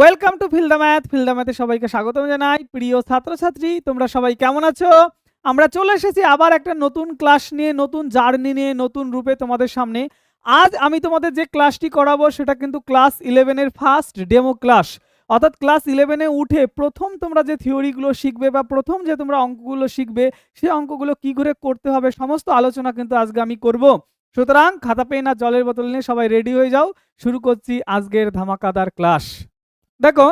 Welcome to fill the math. Fill the ম্যাথে সবাইকে স্বাগতম জানাই। প্রিয় ছাত্রছাত্রী, তোমরা সবাই কেমন আছো? আমরা চলে এসেছি আবার একটা নতুন ক্লাস নিয়ে, নতুন জার্নি নিয়ে, নতুন রূপে তোমাদের সামনে। আজ আমি তোমাদের যে ক্লাসটি করাবো সেটা কিন্তু ক্লাস 11 এর ফার্স্ট ডেমো ক্লাস। অর্থাৎ ক্লাস 11 এ উঠে প্রথম তোমরা যে থিওরিগুলো শিখবে বা প্রথম যে তোমরা অঙ্কগুলো শিখবে, সেই অঙ্কগুলো কি করে করতে হবে সমস্ত আলোচনা কিন্তু আজকে আমি করব। সুতরাং খাতা পেন আর জলের বোতল নিয়ে সবাই রেডি হয়ে যাও। শুরু করছি আজকের ধামাকাদার ক্লাস। দেখো,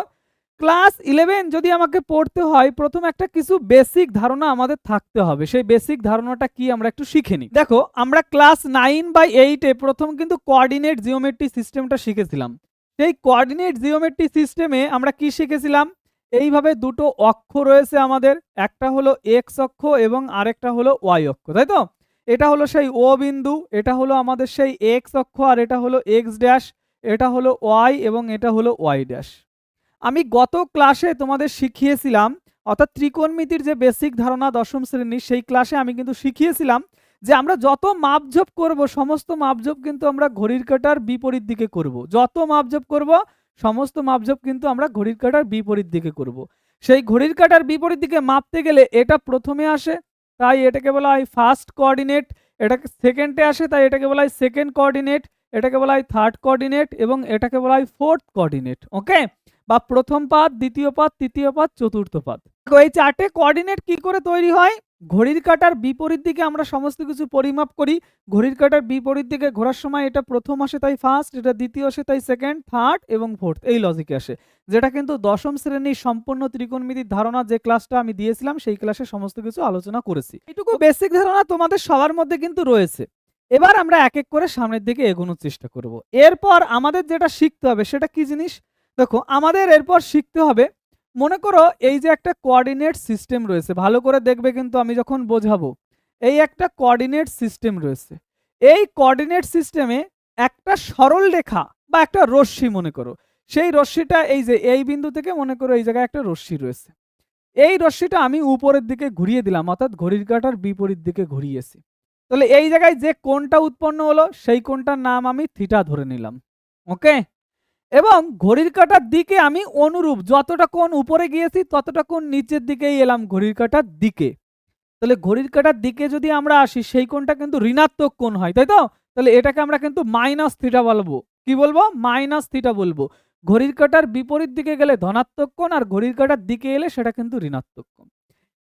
ক্লাস 11 যদি আমাকে পড়তে হয়, প্রথম একটা কিছু বেসিক ধারণা আমাদের থাকতে হবে। সেই বেসিক ধারণাটা কি আমরা একটু শিখে নিই। দেখো, আমরা ক্লাস 9 বা 8 এ প্রথম কিন্তু কোঅর্ডিনেট জিওমেট্রি সিস্টেমটা শিখেছিলাম। সেই কোঅর্ডিনেট জিওমেট্রি সিস্টেমে আমরা কি শিখেছিলাম? এইভাবে দুটো অক্ষ রয়েছে আমাদের, একটা হলো এক্স অক্ষ এবং আরেকটা হলো ওয়াই অক্ষ, তাই তো? এটা হলো সেই ও বিন্দু, এটা হলো আমাদের সেই এক্স অক্ষ, আর এটা হলো এক্স ড্যাশ, এটা হলো ওয়াই এবং এটা হলো ওয়াই ড্যাশ। আমি গত ক্লাসে তোমাদের শিখিয়েছিলাম, অর্থাৎ ত্রিকোণমিতির যে বেসিক ধারণা দশম শ্রেণীর, সেই ক্লাসে আমি কিন্তু শিখিয়েছিলাম যে আমরা যত মাপঝোপ করব সমস্ত মাপঝোপ কিন্তু আমরা ঘড়ির কাঁটার বিপরীত দিকে করব। যত মাপঝোপ করব সমস্ত মাপঝোপ কিন্তু আমরা ঘড়ির কাঁটার বিপরীত দিকে করব। সেই ঘড়ির কাঁটার বিপরীত দিকে মাপতে গেলে এটা প্রথমে আসে, তাই এটাকে বলা হয় ফার্স্ট কোঅর্ডিনেট। এটাকে সেকেন্ডে আসে, তাই এটাকে বলা হয় সেকেন্ড কোঅর্ডিনেট। এটাকে বলা হয় থার্ড কোঅর্ডিনেট এবং এটাকে বলা হয় ফোর্থ কোঅর্ডিনেট। ওকে, বা প্রথম পাদ, দ্বিতীয় পাদ, তৃতীয় পাদ, চতুর্থ পাদ। এই চারটে কোঅর্ডিনেট কি করে তৈরি হয়? ঘড়ির কাঁটার বিপরীত দিকে আমরা সমস্ত কিছু পরিমাপ করি। ঘড়ির কাঁটার বিপরীত দিকে ঘোরার সময় এটা প্রথম আসে তাই ফার্স্ট, এটা দ্বিতীয় আসে তাই সেকেন্ড, থার্ড এবং ফোর্থ, এই লজিকে আসে। যেটা কিন্তু দশম শ্রেণীর সম্পূর্ণ ত্রিকোণমিতির ধারণা যে ক্লাসটা আমি দিয়েছিলাম, সেই ক্লাসে সমস্ত কিছু আলোচনা করেছি। এইটুকু বেসিক ধারণা তোমাদের সবার মধ্যে কিন্তু রয়েছে। এবার আমরা এক এক করে সামনের দিকে এগোনোর চেষ্টা করব। এরপর আমাদের যেটা শিখতে হবে সেটা কি জিনিস? দেখো, আমাদের এরপর শিখতে হবে, মনে করো এই যে একটা কোঅর্ডিনেট সিস্টেম রয়েছে, ভালো করে দেখবে কিন্তু আমি যখন বোঝাবো। এই একটা কোঅর্ডিনেট সিস্টেম রয়েছে। এই কোঅর্ডিনেট সিস্টেমে একটা সরল রেখা বা একটা রশ্মি মনে করো। সেই রশ্মিটা এই যে এই বিন্দু থেকে মনে করো এই জায়গায় একটা রশ্মি রয়েছে। এই রশ্মিটা আমি উপরের দিকে ঘুরিয়ে দিলাম, অর্থাৎ ঘড়ির কাঁটার বিপরীত দিকে ঘুরিয়েছি। তাহলে এই জায়গায় যে কোণটা উৎপন্ন হলো সেই কোণটার নাম আমি থিটা ধরে নিলাম। ওকে, এবং ঘড়ির কাঁটার দিকে আমি অনুরূপ যতটা কোণ উপরে গিয়েছি ততটা কোণ নিচের দিকেই এলাম ঘড়ির কাঁটার দিকে। তাহলে ঘড়ির কাঁটার দিকে যদি আমরা আসি সেই কোণটা কিন্তু ঋণাত্মক কোণ হয়, তাই তো? তাহলে এটাকে আমরা কিন্তু মাইনাস থিটা বলবো। কি বলবো? মাইনাস থিটা বলবো। ঘড়ির কাঁটার বিপরীত দিকে গেলে ধনাত্মক কোণ, আর ঘড়ির কাঁটার দিকে এলে সেটা কিন্তু ঋণাত্মক কোণ।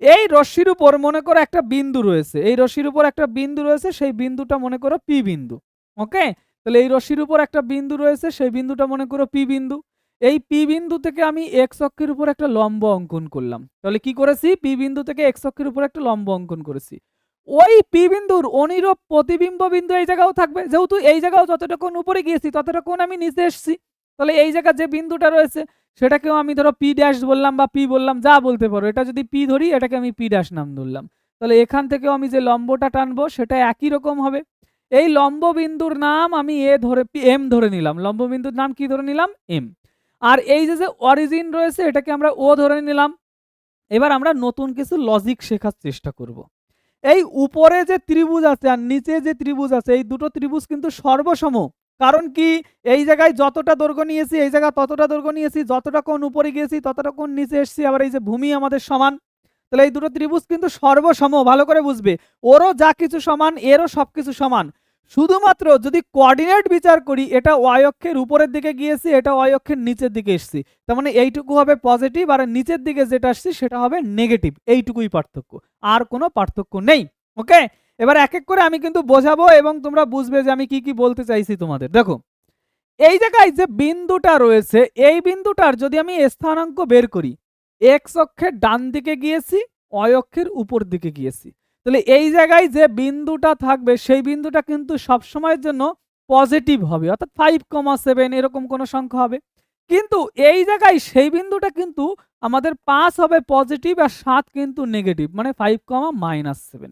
এই রশ্মির উপর মনে করো একটা বিন্দু রয়েছে, এই রশ্মির উপর একটা বিন্দু রয়েছে, সেই বিন্দুটা মনে করো পি বিন্দু। ওকে, তাহলে এই রশ্মির উপর একটা বিন্দু রয়েছে, সেই বিন্দুটা মনে করো পি বিন্দু। এই পি বিন্দু থেকে আমি এক্স অক্ষের উপর একটা লম্ব অঙ্কন করলাম। তাহলে কি করেছি? পি বিন্দু থেকে এক্স অক্ষের উপর একটা লম্ব অঙ্কন করেছি। ওই পি বিন্দুর অনিরূপ প্রতিবিম্ব বিন্দু এই জায়গাও থাকবে, যেহেতু এই জায়গাও যতটা কোণ উপরে গিয়েছি ততটা কোণ আমি নিচে এসেছি। তাহলে এই জায়গা যে বিন্দুটা রয়েছে সেটাকেও আমি ধরো পি ড্যাশ বললাম বা পি বললাম, যা বলতে পারো। এটা যদি পি ধরি, এটাকে আমি পি ড্যাশ নাম ধরলাম। তাহলে এখান থেকেও আমি যে লম্বটা টানবো সেটা একই রকম হবে। এই লম্ব বিন্দুর নাম আমি এম ধরে নিলাম। লম্ব বিন্দুর নাম কি ধরে নিলাম? এম। আর এই যে অরিজিন রয়েছে এটাকে আমরা ও ধরে নিলাম। এবার আমরা নতুন কিছু লজিক শেখার চেষ্টা করব। এই উপরে যে ত্রিভুজ আছে আর নিচে যে ত্রিভুজ আছে, এই দুটো ত্রিভুজ কিন্তু সর্বসম। কারণ কি? এই জায়গায় যতটা দৈর্ঘ্য নিয়েছি এই জায়গা ততটা দৈর্ঘ্য নিয়েছি, যতটা কোণ উপরে গিয়েছি ততটা কোণ নিচে এসেছি, আবার এই যে ভূমি আমাদের সমান। তাহলে এই দুটো ত্রিভুজ কিন্তু সর্বসম, ভালো করে বুঝবে। ওরও যা কিছু সমান, এরও সবকিছু সমান। শুধুমাত্র যদি কোঅর্ডিনেট বিচার করি, এটা ওয়াই অক্ষের উপরের দিকে গিয়েছি, এটা ওয়াই অক্ষের নিচের দিকে এসেছি, তার মানে এইটুকু হবে পজিটিভ, আর নিচের দিকে যেটা আসছি সেটা হবে নেগেটিভ। এইটুকুই পার্থক্য, আর কোনো পার্থক্য নেই। ওকে, এবার এক এক করে আমি কিন্তু বোঝাবো এবং তোমরা বুঝবে যে আমি কি কি বলতে চাইছি তোমাদের। দেখো, এই জায়গায় যে বিন্দুটা রয়েছে, এই বিন্দুটার যদি আমি স্থানাঙ্ক বের করি, এক্স অক্ষের ডান দিকে গিয়েছি, ওয়াই অক্ষের উপর দিকে গিয়েছি। তাহলে এই জায়গায় যে বিন্দুটা থাকবে সেই বিন্দুটা কিন্তু সবসময়ের জন্য পজিটিভ হবে, অর্থাৎ 5,7 এরকম কোনো সংখ্যা হবে। কিন্তু এই জায়গায় সেই বিন্দুটা কিন্তু আমাদের 5 হবে পজিটিভ আর 7 কিন্তু নেগেটিভ, মানে 5,-7।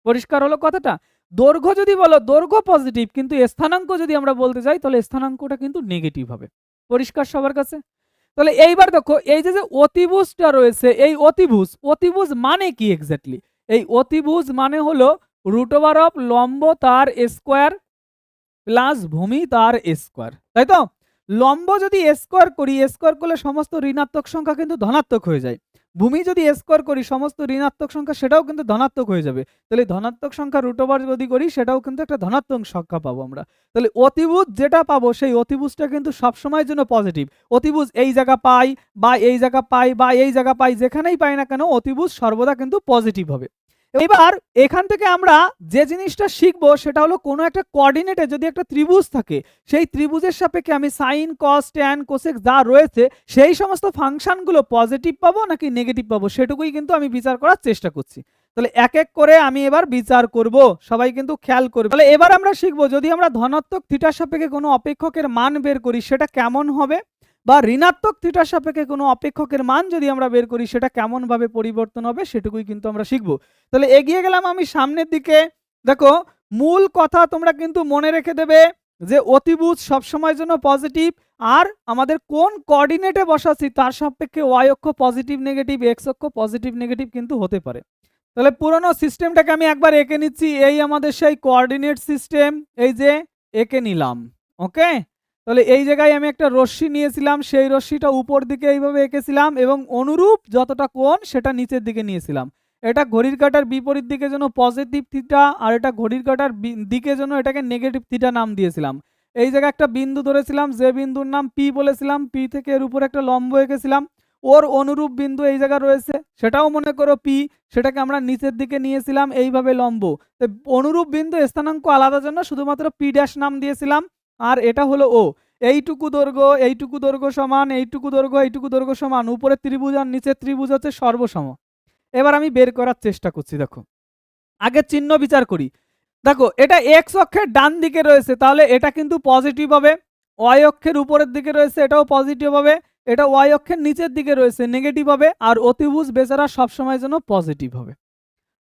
পরিষ্কার হলো কথাটা? দৈর্ঘ্য যদি বলো, দৈর্ঘ্য পজিটিভ, কিন্তু স্থানাঙ্ক যদি আমরা বলতে যাই তাহলে স্থানাঙ্কটা কিন্তু নেগেটিভ হবে। পরিষ্কার সবার কাছে? তাহলে এইবার দেখো, এই যে অতিভুজটা রয়েছে, এই অতিভুজ মানে কি এক্স্যাক্টলি? এই অতিভুজ মানে হলো √, লম্ব তার স্কোয়ার প্লাস ভূমি তার স্কোয়ার, তাই তো? লম্ব যদি স্কোয়ার করি, স্কোয়ার করলে সমস্ত ঋণাত্মক সংখ্যা কিন্তু ধনাত্মক হয়ে যায়। ভূমি যদি স্কোয়ার করি সমস্ত ঋণাত্মক সংখ্যা সেটাও কিন্তু ধনাত্মক হয়ে যাবে। তাহলে ধনাত্মক সংখ্যা রুট ওভার যদি করি সেটাও কিন্তু একটা ধনাত্মক সংখ্যা পাবো আমরা। তাহলে অতিভুজ যেটা পাবো সেই অতিভুজটা কিন্তু সবসময়ের জন্য পজিটিভ। অতিভুজ এই জায়গা পাই বা এই জায়গা পাই বা এই জায়গা পাই, যেখানেই পাই না কেন অতিভুজ সর্বদা কিন্তু পজিটিভ হবে। এবার এখান থেকে আমরা যে জিনিসটা শিখবো সেটা হলো কোনো একটা কোঅর্ডিনেটে যদি একটা ত্রিভুজ থাকে, সেই ত্রিভুজের সাপেক্ষে আমি সাইন, কস, ট্যান, কোসেক যা রয়েছে সেই সমস্ত ফাংশনগুলো পজিটিভ পাবো নাকি নেগেটিভ পাবো সেটুকুই কিন্তু আমি বিচার করার চেষ্টা করছি। তাহলে এক এক করে আমি এবার বিচার করব, সবাই কিন্তু খেয়াল করবে। তাহলে এবার আমরা শিখবো যদি আমরা ধনাত্মক থিটার সাপেক্ষে কোনো অপেক্ষকের মান বের করি সেটা কেমন হবে, বা ঋণাত্মক থিটার সাপেক্ষে কোনো অপেক্ষকের মান যদি আমরা বের করি সেটা কেমন ভাবে পরিবর্তন হবে সেটুকুই কিন্তু আমরা শিখবো। তাহলে এগিয়ে গেলাম আমি সামনের দিকে। দেখো মূল কথা তোমরা কিন্তু মনে রেখে দেবে যে অতিভুজ সবসময়ের জন্য পজিটিভ, আর আমাদের কোন কোঅর্ডিনেটে বসাচ্ছি তার সাপেক্ষে ওয়াই অক্ষ পজিটিভ নেগেটিভ, এক্স অক্ষ পজিটিভ নেগেটিভ কিন্তু হতে পারে। তাহলে পুরোনো সিস্টেমটাকে আমি একবার এঁকে নিচ্ছি। এই আমাদের সেই কোঅর্ডিনেট সিস্টেম, এই যে এঁকে নিলাম। ওকে, তাহলে এই জায়গায় আমি একটা রশ্মি নিয়েছিলাম, সেই রশ্মিটা উপর দিকে এইভাবে এঁকেছিলাম এবং অনুরূপ যতটা কোণ সেটা নিচের দিকে নিয়েছিলাম। এটা ঘড়ির কাঁটার বিপরীত দিকে জন্য পজিটিভ থিটা, আর এটা ঘড়ির কাঁটার দিকে জন্য এটাকে নেগেটিভ থিটা নাম দিয়েছিলাম। এই জায়গায় একটা বিন্দু ধরেছিলাম, যে বিন্দুর নাম পি বলেছিলাম। পি থেকে এর উপর একটা লম্ব এঁকেছিলাম, ওর অনুরূপ বিন্দু এই জায়গা রয়েছে, সেটাও মনে করো পি, সেটাকে আমরা নিচের দিকে নিয়েছিলাম এইভাবে লম্ব। অনুরূপ বিন্দু স্থানাঙ্ক আলাদা জন্য শুধুমাত্র পি ড্যাশ নাম দিয়েছিলাম, আর এটা হলো ও। এইটুকু দৈর্ঘ্য সমান এইটুকু দৈর্ঘ্য সমান, উপরে ত্রিভুজ আর নিচের ত্রিভুজ হচ্ছে সর্বসম। এবার আমি বের করার চেষ্টা করছি। দেখো আগে চিহ্ন বিচার করি। দেখো এটা এক্স অক্ষের ডান দিকে রয়েছে, তাহলে এটা কিন্তু পজিটিভ হবে। ওয়াই অক্ষের উপরের দিকে রয়েছে, এটাও পজিটিভ হবে। এটা ওয়াই অক্ষের নিচের দিকে রয়েছে, নেগেটিভ হবে। আর অতিভুজ বেচারা সবসময়ের জন্য পজিটিভ হবে।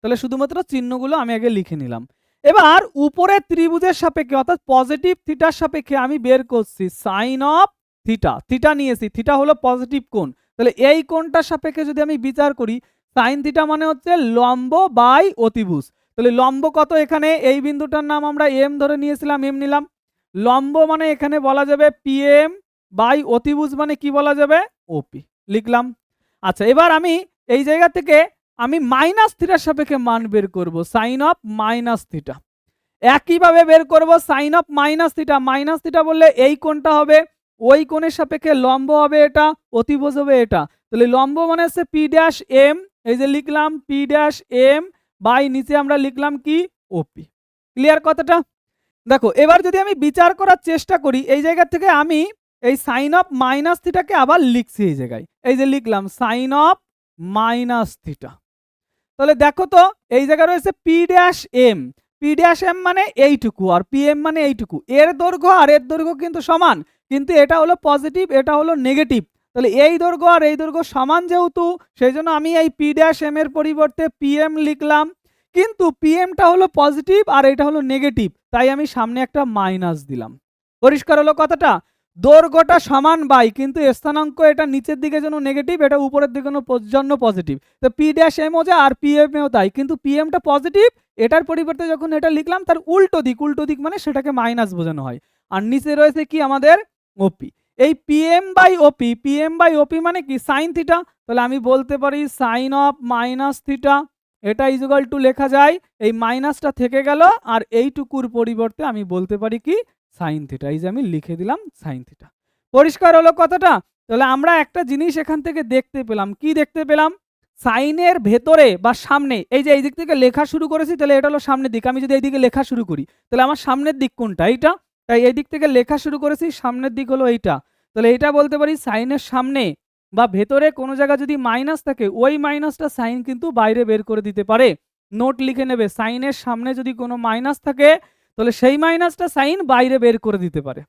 তাহলে শুধুমাত্র চিহ্নগুলো আমি আগে লিখে নিলাম। এবার উপরের ত্রিভুজের সাপেক্ষে অর্থাৎ পজিটিভ থিটার সাপেক্ষে আমি বের করছি সাইন অফ থিটা। থিটা নিয়েছি, থিটা হলো পজিটিভ কোণ। তাহলে এই কোণটার সাপেক্ষে যদি আমি বিচার করি, সাইন থিটা মানে হচ্ছে লম্ব বাই অতিভুজ। তাহলে লম্ব কত, এখানে এই বিন্দুটার নাম আমরা এম ধরে নিয়েছিলাম, এম নিলাম। লম্ব মানে এখানে বলা যাবে পিএম বাই অতিভুজ মানে কি বলা যাবে, ওপি লিখলাম। আচ্ছা, এবার আমি এই জায়গা থেকে আমি মাইনাস থিটার সাপেক্ষে মান বের করব, সাইন অফ মাইনাস থিটা। একইভাবে বের করব sine of minus theta. Minus theta বললে এই কোণটা হবে, ওই কোণের সাপেক্ষে লম্ব হবে এটা, অতিভুজ হবে এটা। তাহলে লম্ব মানে হচ্ছে পি ড্যাশ এম, এই যে লিখলাম পি ড্যাশ এম বাই নিচে আমরা লিখলাম কি, ওপি। ক্লিয়ার কথাটা? দেখো এবার যদি আমি বিচার করার চেষ্টা করি, এই জায়গা থেকে আমি এই সাইন অফ মাইনাস থিটাকে আবার লিখছি এই জায়গায়, এই যে লিখলাম সাইন অফ মাইনাস থিটা। তাহলে দেখো তো এই জায়গায় রয়েছে P dash M, P dash M মানে এইটুকু আর পি এম মানে এইটুকু। এর দৈর্ঘ্য আর এর দৈর্ঘ্য কিন্তু সমান, কিন্তু এটা হলো পজিটিভ, এটা হলো নেগেটিভ। তাহলে এই দৈর্ঘ্য আর এই দৈর্ঘ্য সমান যেহেতু, সেই জন্য আমি এই পি ড্যাশ এম এর পরিবর্তে পি এম লিখলাম। কিন্তু পি এমটা হলো পজিটিভ আর এটা হলো নেগেটিভ, তাই আমি সামনে একটা মাইনাস দিলাম। পরিষ্কার হলো কথাটা? দৈর্ঘ্যটা সমান বাই, কিন্তু স্থানাঙ্ক এটা নিচের দিকে জন্য নেগেটিভ, এটা উপরের দিকে জন্য পজিটিভ। তো পি ড্যাশ এম ও যা আর পি এম এও তাই, কিন্তু পি এমটা পজিটিভ, এটার পরিবর্তে যখন এটা লিখলাম তার উল্টো দিক মানে সেটাকে মাইনাস বোঝানো হয়। আর নিচে রয়েছে কি আমাদের ওপি। এই PM by OP, PM by OP মানে কি সাইন থিটা। তাহলে আমি বলতে পারি সাইন অফ মাইনাস থিটা, এটা ইজুগাল টু লেখা যায়, এই মাইনাসটা থেকে গেল আর এইটুকুর পরিবর্তে আমি বলতে পারি কি সাইন থিটা। এই যে আমি লিখে দিলাম সাইন থিটা। পরিষ্কার হলো কথাটা? তাহলে আমরা একটা জিনিস এখান থেকে দেখতে পেলাম, কি দেখতে পেলাম, সাইনের ভেতরে বা সামনে, এই যে এই দিক থেকে লেখা শুরু করেছি, তাহলে এটা হলো সামনের দিক। আমি যদি এইদিকে লেখা শুরু করি তাহলে আমার সামনের দিক কোনটা, এইটা। তাই এই দিক থেকে লেখা শুরু করেছি, সামনের দিক হলো এইটা। তাহলে এটা বলতে পারি সাইনের সামনে বা ভেতরে কোনো জায়গা যদি মাইনাস থাকে, ওই মাইনাসটা সাইন কিন্তু বাইরে বের করে দিতে পারে। নোট লিখে নেবে, সাইনের সামনে যদি কোনো মাইনাস থাকে তাহলে সেই মাইনাসটা সাইন বাইরে বের করে দিতে পারে।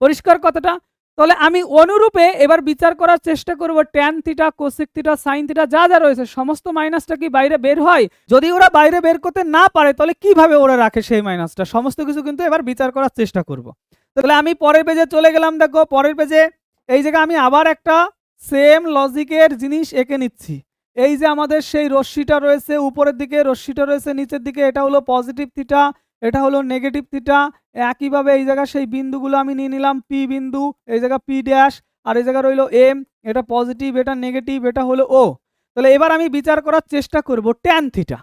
পরিষ্কার কথাটা? তাহলে আমি অনুরূপে এবার বিচার করার চেষ্টা করব, tan theta, cosec theta, sine theta যা যা রয়েছে সমস্ত মাইনাসটা কি বাইরে বের হয়? যদি ওরা বাইরে বের করতে না পারে তাহলে কিভাবে ওরা রাখে সেই মাইনাসটা, সমস্ত কিছু কিন্তু এবার বিচার করার চেষ্টা করব। তাহলে আমি পরের পেজে চলে গেলাম। দেখো পরের পেজে এই জায়গায় আমি আবার একটা সেম লজিকের জিনিস এঁকে নিচ্ছি। এই যে আমাদের সেই রশ্মিটা রয়েছে উপরের দিকে, রশ্মিটা রয়েছে নিচের দিকে, এটা হলো পজিটিভ থিটা, এটা হলো নেগেটিভ থিটা। একইভাবে এই জায়গায় সেই বিন্দুগুলো আমি নিয়ে নিলাম, পি বিন্দু, এই জায়গা পি ড্যাশ, আর এই জায়গা রইলো এম, এটা পজিটিভ, এটা নেগেটিভ, এটা হলো ও। তাহলে এবার আমি বিচার করার চেষ্টা করব ট্যান থিটা।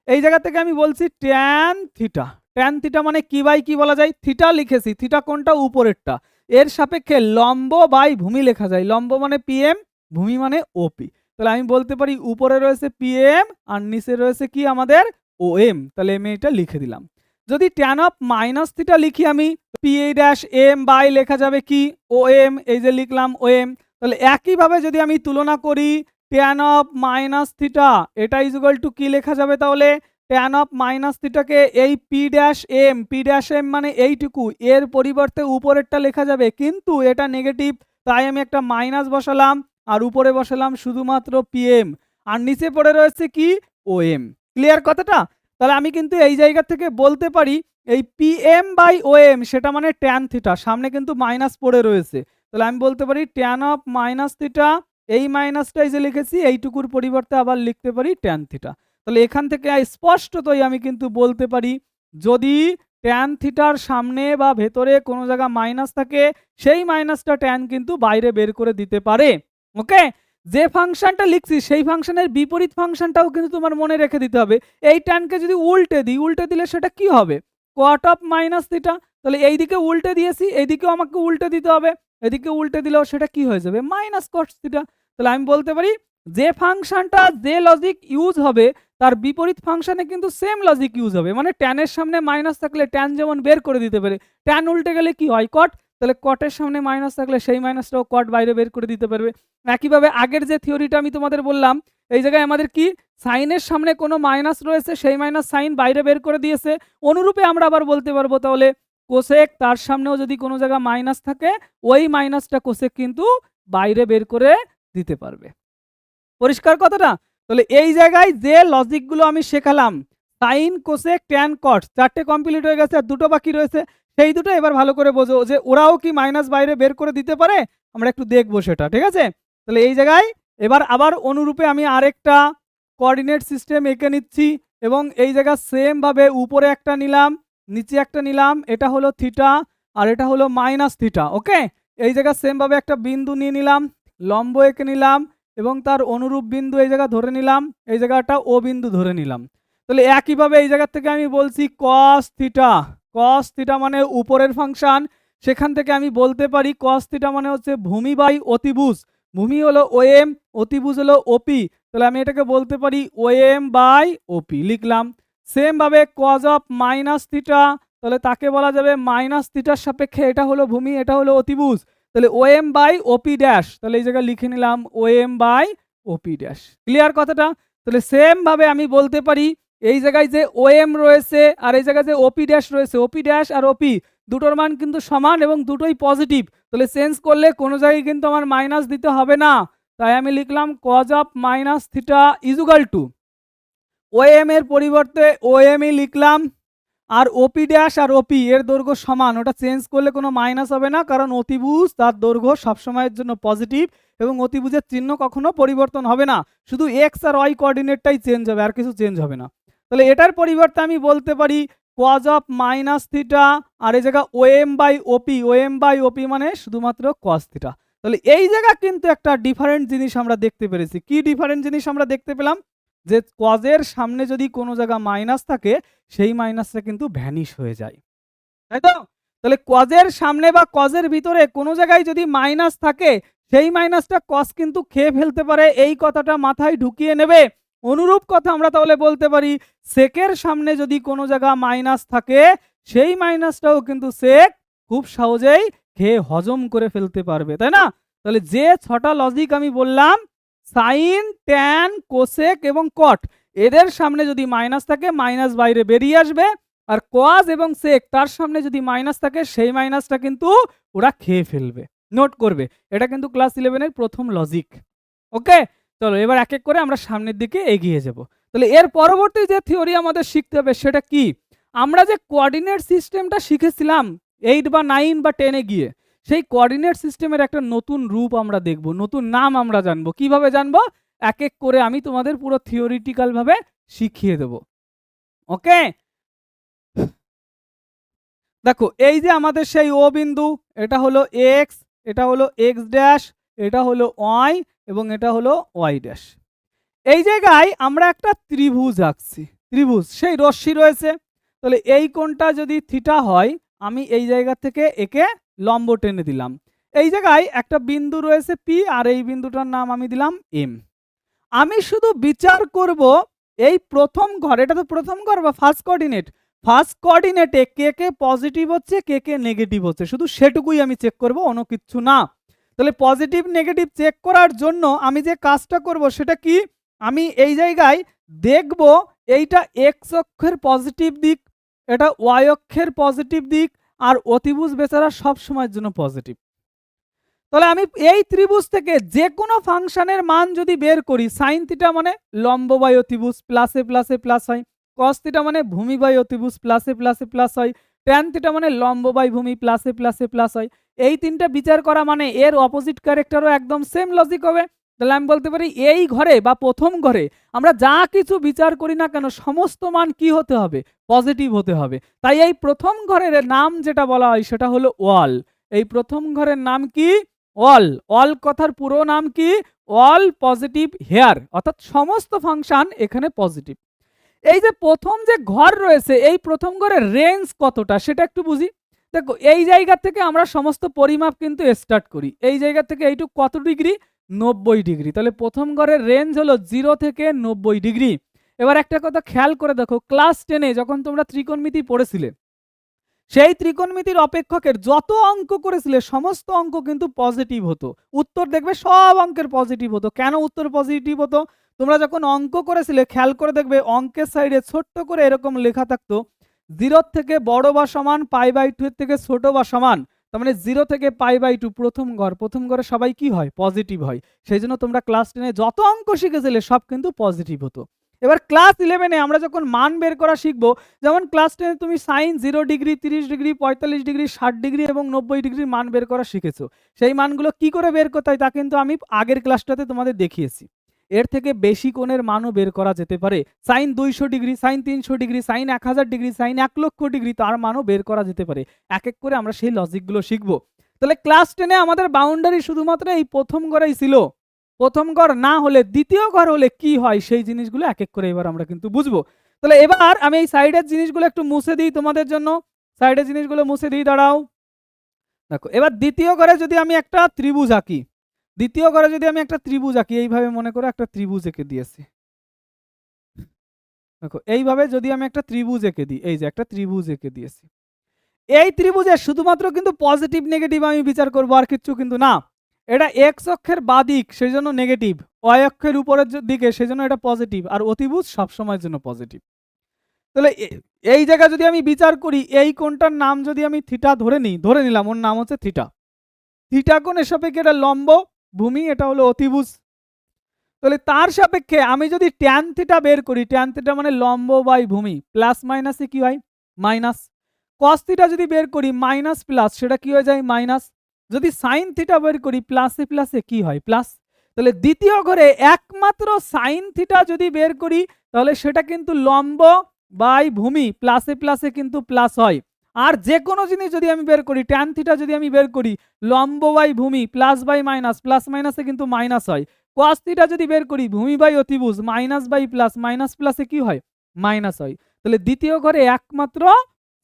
এই জায়গা থেকে আমি বলছি ট্যান থিটা। ট্যান থিটা মানে কি বাই কি বলা যায়? থিটা লিখেছি, থিটা কোনটা? উপরেরটা। এর সাপেক্ষে লম্ব বাই ভূমি লেখা যায়। লম্ব মানে পিএম, ভূমি মানে ওপি। তাহলে আমি বলতে পারি উপরে রয়েছে পিএম আর নিচে রয়েছে কি আমাদের ওএম। তাহলে আমি এটা লিখে দিলাম। যদি ট্যান অফ মাইনাস থিটা লিখি আমি, পি ড্যাশ এম বাই লেখা যাবে কি ওএম, এই যে লিখলাম ওএম। তাহলে একইভাবে যদি আমি তুলনা করি ট্যান অফ মাইনাস থিটা, এটা ইজ ইকুয়াল টু কি লেখা যাবে তাহলে? ট্যান অফ মাইনাস থিটাকে এই পি ড্যাশ এম মানে এইটুকু, এর পরিবর্তে উপরেরটা লেখা যাবে, কিন্তু এটা নেগেটিভ, তাই আমি একটা মাইনাস বসালাম আর উপরে বসালাম শুধুমাত্র পিএম, আর নিচে পড়ে রয়েছে কি ওএম। ক্লিয়ার কথাটা? তাহলে আমি কিন্তু এই জায়গা থেকে বলতে পারি এই পিএম বাই ওএম সেটা মানে ট্যান থিটা, সামনে কিন্তু মাইনাস পড়ে রয়েছে। তাহলে আমি বলতে পারি ট্যান অফ মাইনাস থিটা, এই মাইনাসটাই যে লিখেছি এইটুকুর পরিবর্তে আবার লিখতে পারি ট্যান থিটা। তাহলে এখান থেকে স্পষ্টতই আমি কিন্তু বলতে পারি যদি ট্যান থিটার সামনে বা ভেতরে কোনো জায়গা মাইনাস থাকে, সেই মাইনাসটা ট্যান কিন্তু বাইরে বের করে দিতে পারে। ওকে, যে ফাংশনটা লিখছি সেই ফাংশনের বিপরীত ফাংশনটাও কিন্তু তোমার মনে রেখে দিতে হবে। এই ট্যানকে যদি উল্টে দিই, উল্টে দিলে সেটা কি হবে? কট অফ মাইনাস থিটা। তাহলে এইদিকে উল্টে দিয়েছি, এইদিকেও আমাকে উল্টে দিতে হবে, এদিকে উল্টে দিলেও সেটা কি হয়ে যাবে? মাইনাস কট থিটা। তাহলে আমি বলতে পারি যে ফাংশনটা যে লজিক ইউজ হবে তার বিপরীত ফাংশনে কিন্তু সেম লজিক ইউজ হবে। মানে ট্যানের সামনে মাইনাস থাকলে ট্যান যেমন বের করে দিতে পারে, ট্যান উল্টে গেলে কি হয়? কট। তাহলে কটের সামনে মাইনাস থাকলে সেই মাইনাসটাও কট বাইরে বের করে দিতে পারবে। একইভাবে আগের যে থিওরিটা আমি তোমাদের বললাম, এই জায়গায় আমাদের কি সাইনের সামনে কোনো মাইনাস রয়েছে, সেই মাইনাস সাইন বাইরে বের করে দিয়েছে। অনুরূপে আমরা আবার বলতে পারবো তাহলে কোসেক, তার সামনেও যদি কোনো জায়গা মাইনাস থাকে ওই মাইনাসটা কোসেক কিন্তু বাইরে বের করে দিতে পারবে। পরিষ্কার কথাটা? তাহলে এই জায়গায় যে লজিকগুলো আমি শেখালাম, সাইন, কোসেক, ট্যান, কট, চারটে কমপ্লিট হয়ে গেছে আর দুটো বাকি রয়েছে। সেই দুটো এবার ভালো করে বোঝো যে ওরাও কি মাইনাস বাইরে বের করে দিতে পারে, আমরা একটু দেখবো সেটা। ঠিক আছে? তাহলে এই জায়গায় এবার আবার অনুরূপে আমি আরেকটা কোঅর্ডিনেট সিস্টেম এঁকে নিচ্ছি এবং এই জায়গা সেম ভাবে উপরে একটা নিলাম, নিচে একটা নিলাম, এটা হলো থিটা আর এটা হলো মাইনাস থিটা। ওকে, এই জায়গা সেম ভাবে একটা বিন্দু নিয়ে নিলাম, লম্ব এঁকে নিলাম এবং তার অনুরূপ বিন্দু এই জায়গা ধরে নিলাম, এই জায়গাটা ও বিন্দু ধরে নিলাম। তাহলে একইভাবে এই জায়গা থেকে আমি বলছি cos থিটা। cos থিটা মানে উপরের ফাংশন, সেখান থেকে আমি বলতে পারি cos থিটা মানে হচ্ছে ভূমি বাই অতিভুজ। ভূমি হলো ওএম, অতিভুজ হলো ওপি। তাহলে আমি এটাকে বলতে পারি ওএম বাই ওপি, লিখলাম। সেম ভাবে cos অফ মাইনাস থিটা, তাহলে তাকে বলা যাবে মাইনাস থিটার সাপেক্ষে এটা হলো ভূমি, এটা হলো অতিভুজ। তাহলে ওএম বাই ওপি ড্যাশ, তাহলে এই জায়গায় লিখে নিলাম OM by OP dash. Clear কথাটা? তাহলে সেম ভাবে আমি বলতে পারি এই জায়গায় যে ওএম রয়েছে আর এই জায়গায় যে ওপি ড্যাশ রয়েছে, ওপি ড্যাশ আর ওপি দুটোর মান কিন্তু সমান এবং দুটোই পজিটিভ। তাহলে চেঞ্জ করলে কোনো জায়গায় কিন্তু আমার মাইনাস দিতে হবে না, তাই আমি লিখলাম cos of minus theta is equal two OM এর পরিবর্তে ওএম ই লিখলাম, আর ওপি ড্যাশ আর ওপি এর দৈর্ঘ্য সমান, ওটা চেঞ্জ করলে কোনো মাইনাস হবে না, কারণ অতিভুজ তার দৈর্ঘ্য সবসময়ের জন্য পজিটিভ এবং অতিভুজের চিহ্ন কখনো পরিবর্তন হবে না, শুধু এক্স আর ওয়াই কোঅর্ডিনেটটাই চেঞ্জ হবে, আর কিছু চেঞ্জ হবে না। তাহলে এটার পরিবর্তে আমি বলতে পারি cos অফ মাইনাস থিটা আর এই জায়গা OM by OP, OM by OP মানে শুধুমাত্র cos থিটা। তাহলে এই জায়গা কিন্তু একটা ডিফারেন্ট জিনিস আমরা দেখতে পেরেছি। কি ডিফারেন্ট জিনিস আমরা দেখতে পেলাম? যে কজের সামনে যদি কোনো জায়গা মাইনাস থাকে সেই মাইনাসটা কিন্তু ভ্যানিশ হয়ে যায়, তাই তো? তাহলে কজের সামনে বা কজের ভিতরে কোনো জায়গায় যদি মাইনাস থাকে সেই মাইনাসটা কজ কিন্তু খেয়ে ফেলতে পারে, এই কথাটা মাথায় ঢুকিয়ে নেবে। অনুরূপ কথা আমরা তাহলে বলতে পারি সেকের সামনে যদি কোনো জায়গা মাইনাস থাকে সেই মাইনাসটাও কিন্তু সেক খুব সহজেই খেয়ে হজম করে ফেলতে পারবে, তাই না? তাহলে যে ছটা লজিক আমি বললাম, সাইন, ট্যান, কোসেক এবং কট, এদের সামনে যদি মাইনাস থাকে মাইনাস বাইরে বেরিয়ে আসবে, আর কজ এবং সেক তার সামনে যদি মাইনাস থাকে সেই মাইনাসটা কিন্তু ওরা খেয়ে ফেলবে। নোট করবে, এটা কিন্তু ক্লাস 11 এর প্রথম লজিক। ওকে, চলো এবার এক এক করে আমরা সামনের দিকে এগিয়ে যাব। তাহলে এর পরবর্তী যে থিওরি আমাদের শিখতে হবে সেটা কি? আমরা যে কোঅর্ডিনেট সিস্টেমটা শিখেছিলাম 8 বা 9 বা 10 এ গিয়ে, সেই কোঅর্ডিনেট সিস্টেমের একটা নতুন রূপ আমরা দেখব, নতুন নাম আমরা জানবো। কিভাবে জানবো? এক এক করে আমি তোমাদের পুরো থিওরিটিক্যাল ভাবে শিখিয়ে দেব। ওকে, দেখো এই যে আমাদের সেই ও বিন্দু, এটা হলো এক্স, এটা হলো এক্স ড্যাশ, এটা হলো ওয়াই এবং এটা হলো ওয়াই ড্যাশ। এই জায়গায় আমরা একটা ত্রিভুজ আঁকছি, ত্রিভুজ সেই রশ্মি রয়েছে। তাহলে এই কোণটা যদি থিটা হয়, আমি এই জায়গা থেকে একে লম্ব টেনে দিলাম। এই জায়গায় একটা বিন্দু রয়েছে পি, আর এই বিন্দুটার নাম আমি দিলাম এম। আমি শুধু বিচার করব এই প্রথম ঘর, এটা তো প্রথম ঘর বা ফার্স্ট কোঅর্ডিনেট, ফার্স্ট কোঅর্ডিনেটে কে কে পজিটিভ হচ্ছে কে কে নেগেটিভ হচ্ছে, শুধু সেটুকুই আমি চেক করব, অন্য কিচ্ছু না। তাহলে পজিটিভ নেগেটিভ চেক করার জন্য আমি যে কাজটা করব সেটা কি, আমি এই জায়গায় দেখব এইটা এক্স অক্ষের পজিটিভ দিক, এটা ওয়াই অক্ষের পজিটিভ দিক, আর অতিভুজ বেচারা সব সময়ের জন্য পজিটিভ। তাহলে আমি এই ত্রিভুজ থেকে যে কোনো ফাংশনের মান যদি বের করি, সাইন থিটা মানে লম্ব বাই অতিভুজ প্লাসে প্লাসে প্লাস হয়, কস থিটা মানে ভূমি বাই অতিভুজ প্লাসে প্লাসে প্লাস হয়, ট্যান থিটা মানে লম্ব বাই ভূমি প্লাসে প্লাসে প্লাস হয়। এই তিনটা বিচার করা মানে এর অপোজিট ক্যারেক্টারও একদম সেম লজিক হবে। তাহলে আমি বলতে পারি এই ঘরে বা প্রথম ঘরে আমরা যা কিছু বিচার করি না কেন সমস্ত মান কি হতে হবে, পজিটিভ হতে হবে। তাই এই প্রথম ঘরের নাম যেটা বলা হয় সেটা হলো ওয়াল। এই প্রথম ঘরের নাম কি, অল। অল কথার পুরো নাম কি, অল পজিটিভ হেয়ার, অর্থাৎ সমস্ত ফাংশন এখানে পজিটিভ। এই যে প্রথম যে ঘর রয়েছে এই প্রথম ঘরের রেঞ্জ কতটা সেটা একটু বুঝি। দেখো এই জায়গা থেকে আমরা সমস্ত পরিমাপ কিন্তু স্টার্ট করি, এই জায়গা থেকে এইটুকু কত ডিগ্রি, 90 ডিগ্রি। তাহলে প্রথম ঘরের রেঞ্জ হলো 0 থেকে 90 ডিগ্রি। এবার একটা কথা খেয়াল করে দেখো, ক্লাস 10-এ যখন তোমরা ত্রিকোণমিতি পড়েছিলে, সেই ত্রিকোণমিতির অপেক্ষকের যত অঙ্ক করেছিলে সমস্ত অঙ্ক কিন্তু পজিটিভ হতো, উত্তর দেখবে সব অঙ্কের পজিটিভ হতো। কেন উত্তর পজিটিভ হতো, তোমরা যখন অঙ্ক করেছিলে খেয়াল করে দেখবে অঙ্কের সাইডে ছোট্ট করে এরকম লেখা থাকতো 0 থেকে বড় বা সমান π/2 এর থেকে ছোট বা সমান, তার মানে 0 থেকে π/2 প্রথম ঘর, প্রথম ঘরে সবাই কি হয়, পজিটিভ হয়। সেই জন্য তোমরা ক্লাস 10-এ যত অঙ্ক শিখেছিলে সব কিন্তু পজিটিভ হতো। এবার ক্লাস 11-এ আমরা যখন মান বের করা শিখবো, যেমন ক্লাস 10-এ তুমি sine 0 degree, 30 degree, 45 degree, 60 degree এবং 90 ডিগ্রির মান বের করা শিখেছো। সেই মানগুলো কি করে বের করতে হয় তা কিন্তু আমি আগের ক্লাসটাতে তোমাদের দেখিয়েছি। এর থেকে বেশি কোণের মানও বের করা যেতে পারে, sine 200 degree, sine 300 degree, sine 1000 degree, sine 1 lakh degree, তার মানও বের করা যেতে পারে। এক এক করে আমরা সেই লজিকগুলো শিখবো। তাহলে ক্লাস 10-এ আমাদের বাউন্ডারি শুধুমাত্র এই প্রথম ঘরেই ছিল। প্রথম ঘর না হলে দ্বিতীয় ঘর হলে কি হয় সেই জিনিসগুলো এক এক করে এবার আমরা কিন্তু বুঝবো। তাহলে এবার আমি এই সাইডের জিনিসগুলো একটু মুছে দিই তোমাদের জন্য, সাইডের জিনিসগুলো মুছে দিই, দাঁড়াও। দেখো এবার দ্বিতীয় ঘরে যদি আমি একটা ত্রিভুজ আঁকি, দ্বিতীয় ঘরে যদি আমি একটা ত্রিভুজ আঁকি, এইভাবে মনে করে একটা ত্রিভুজ এঁকে দিয়েছি। দেখো এইভাবে যদি আমি একটা ত্রিভুজ এঁকে দিই, এই যে একটা ত্রিভুজ এঁকে দিয়েছি, এই ত্রিভুজের শুধুমাত্র কিন্তু পজিটিভ নেগেটিভ আমি বিচার করবো, আর কিছু কিন্তু না। এটা এক্স অক্ষের বাদিক সেই জন্য নেগেটিভ, ওয়াই অক্ষের উপরের দিকে সেই জন্য এটা পজিটিভ, আর অতিভুজ সবসময়ের জন্য পজিটিভ। তাহলে এই জায়গায় যদি আমি বিচার করি, এই কোণটার নাম যদি আমি থিটা ধরে নিই, ধরে নিলাম ওর নাম হচ্ছে থিটা, থিটা কোণের সাপেক্ষে এটা লম্ব ভূমি, এটা হলো অতিভুজ। তাহলে তার সাপেক্ষে আমি যদি ট্যান থিটা বের করি, ট্যান থিটা মানে লম্ব বাই ভূমি, প্লাস মাইনাসে কি হয়, মাইনাস। কস থিটা যদি বের করি মাইনাস প্লাস সেটা কি হয়ে যায়, মাইনাস। যদি সাইন থিটা বের করি প্লাসে প্লাসে কি হয়, প্লাস। তাহলে দ্বিতীয় ঘরে একমাত্র সাইন থিটা যদি বের করি তাহলে সেটা কিন্তু লম্ব বাই ভূমি প্লাসে প্লাসে কিন্তু প্লাস হয়। আর যে কোনো জিনিস যদি আমি বের করি, ট্যান থিটা যদি আমি বের করি লম্ব বাই ভূমি প্লাস বাই মাইনাস, প্লাস মাইনাসে কিন্তু মাইনাস হয়। কস থিটা যদি বের করি ভূমি বাই অতিভুজ মাইনাস বাই প্লাস, মাইনাস প্লাসে কি হয়, মাইনাস হয়। তাহলে দ্বিতীয় ঘরে একমাত্র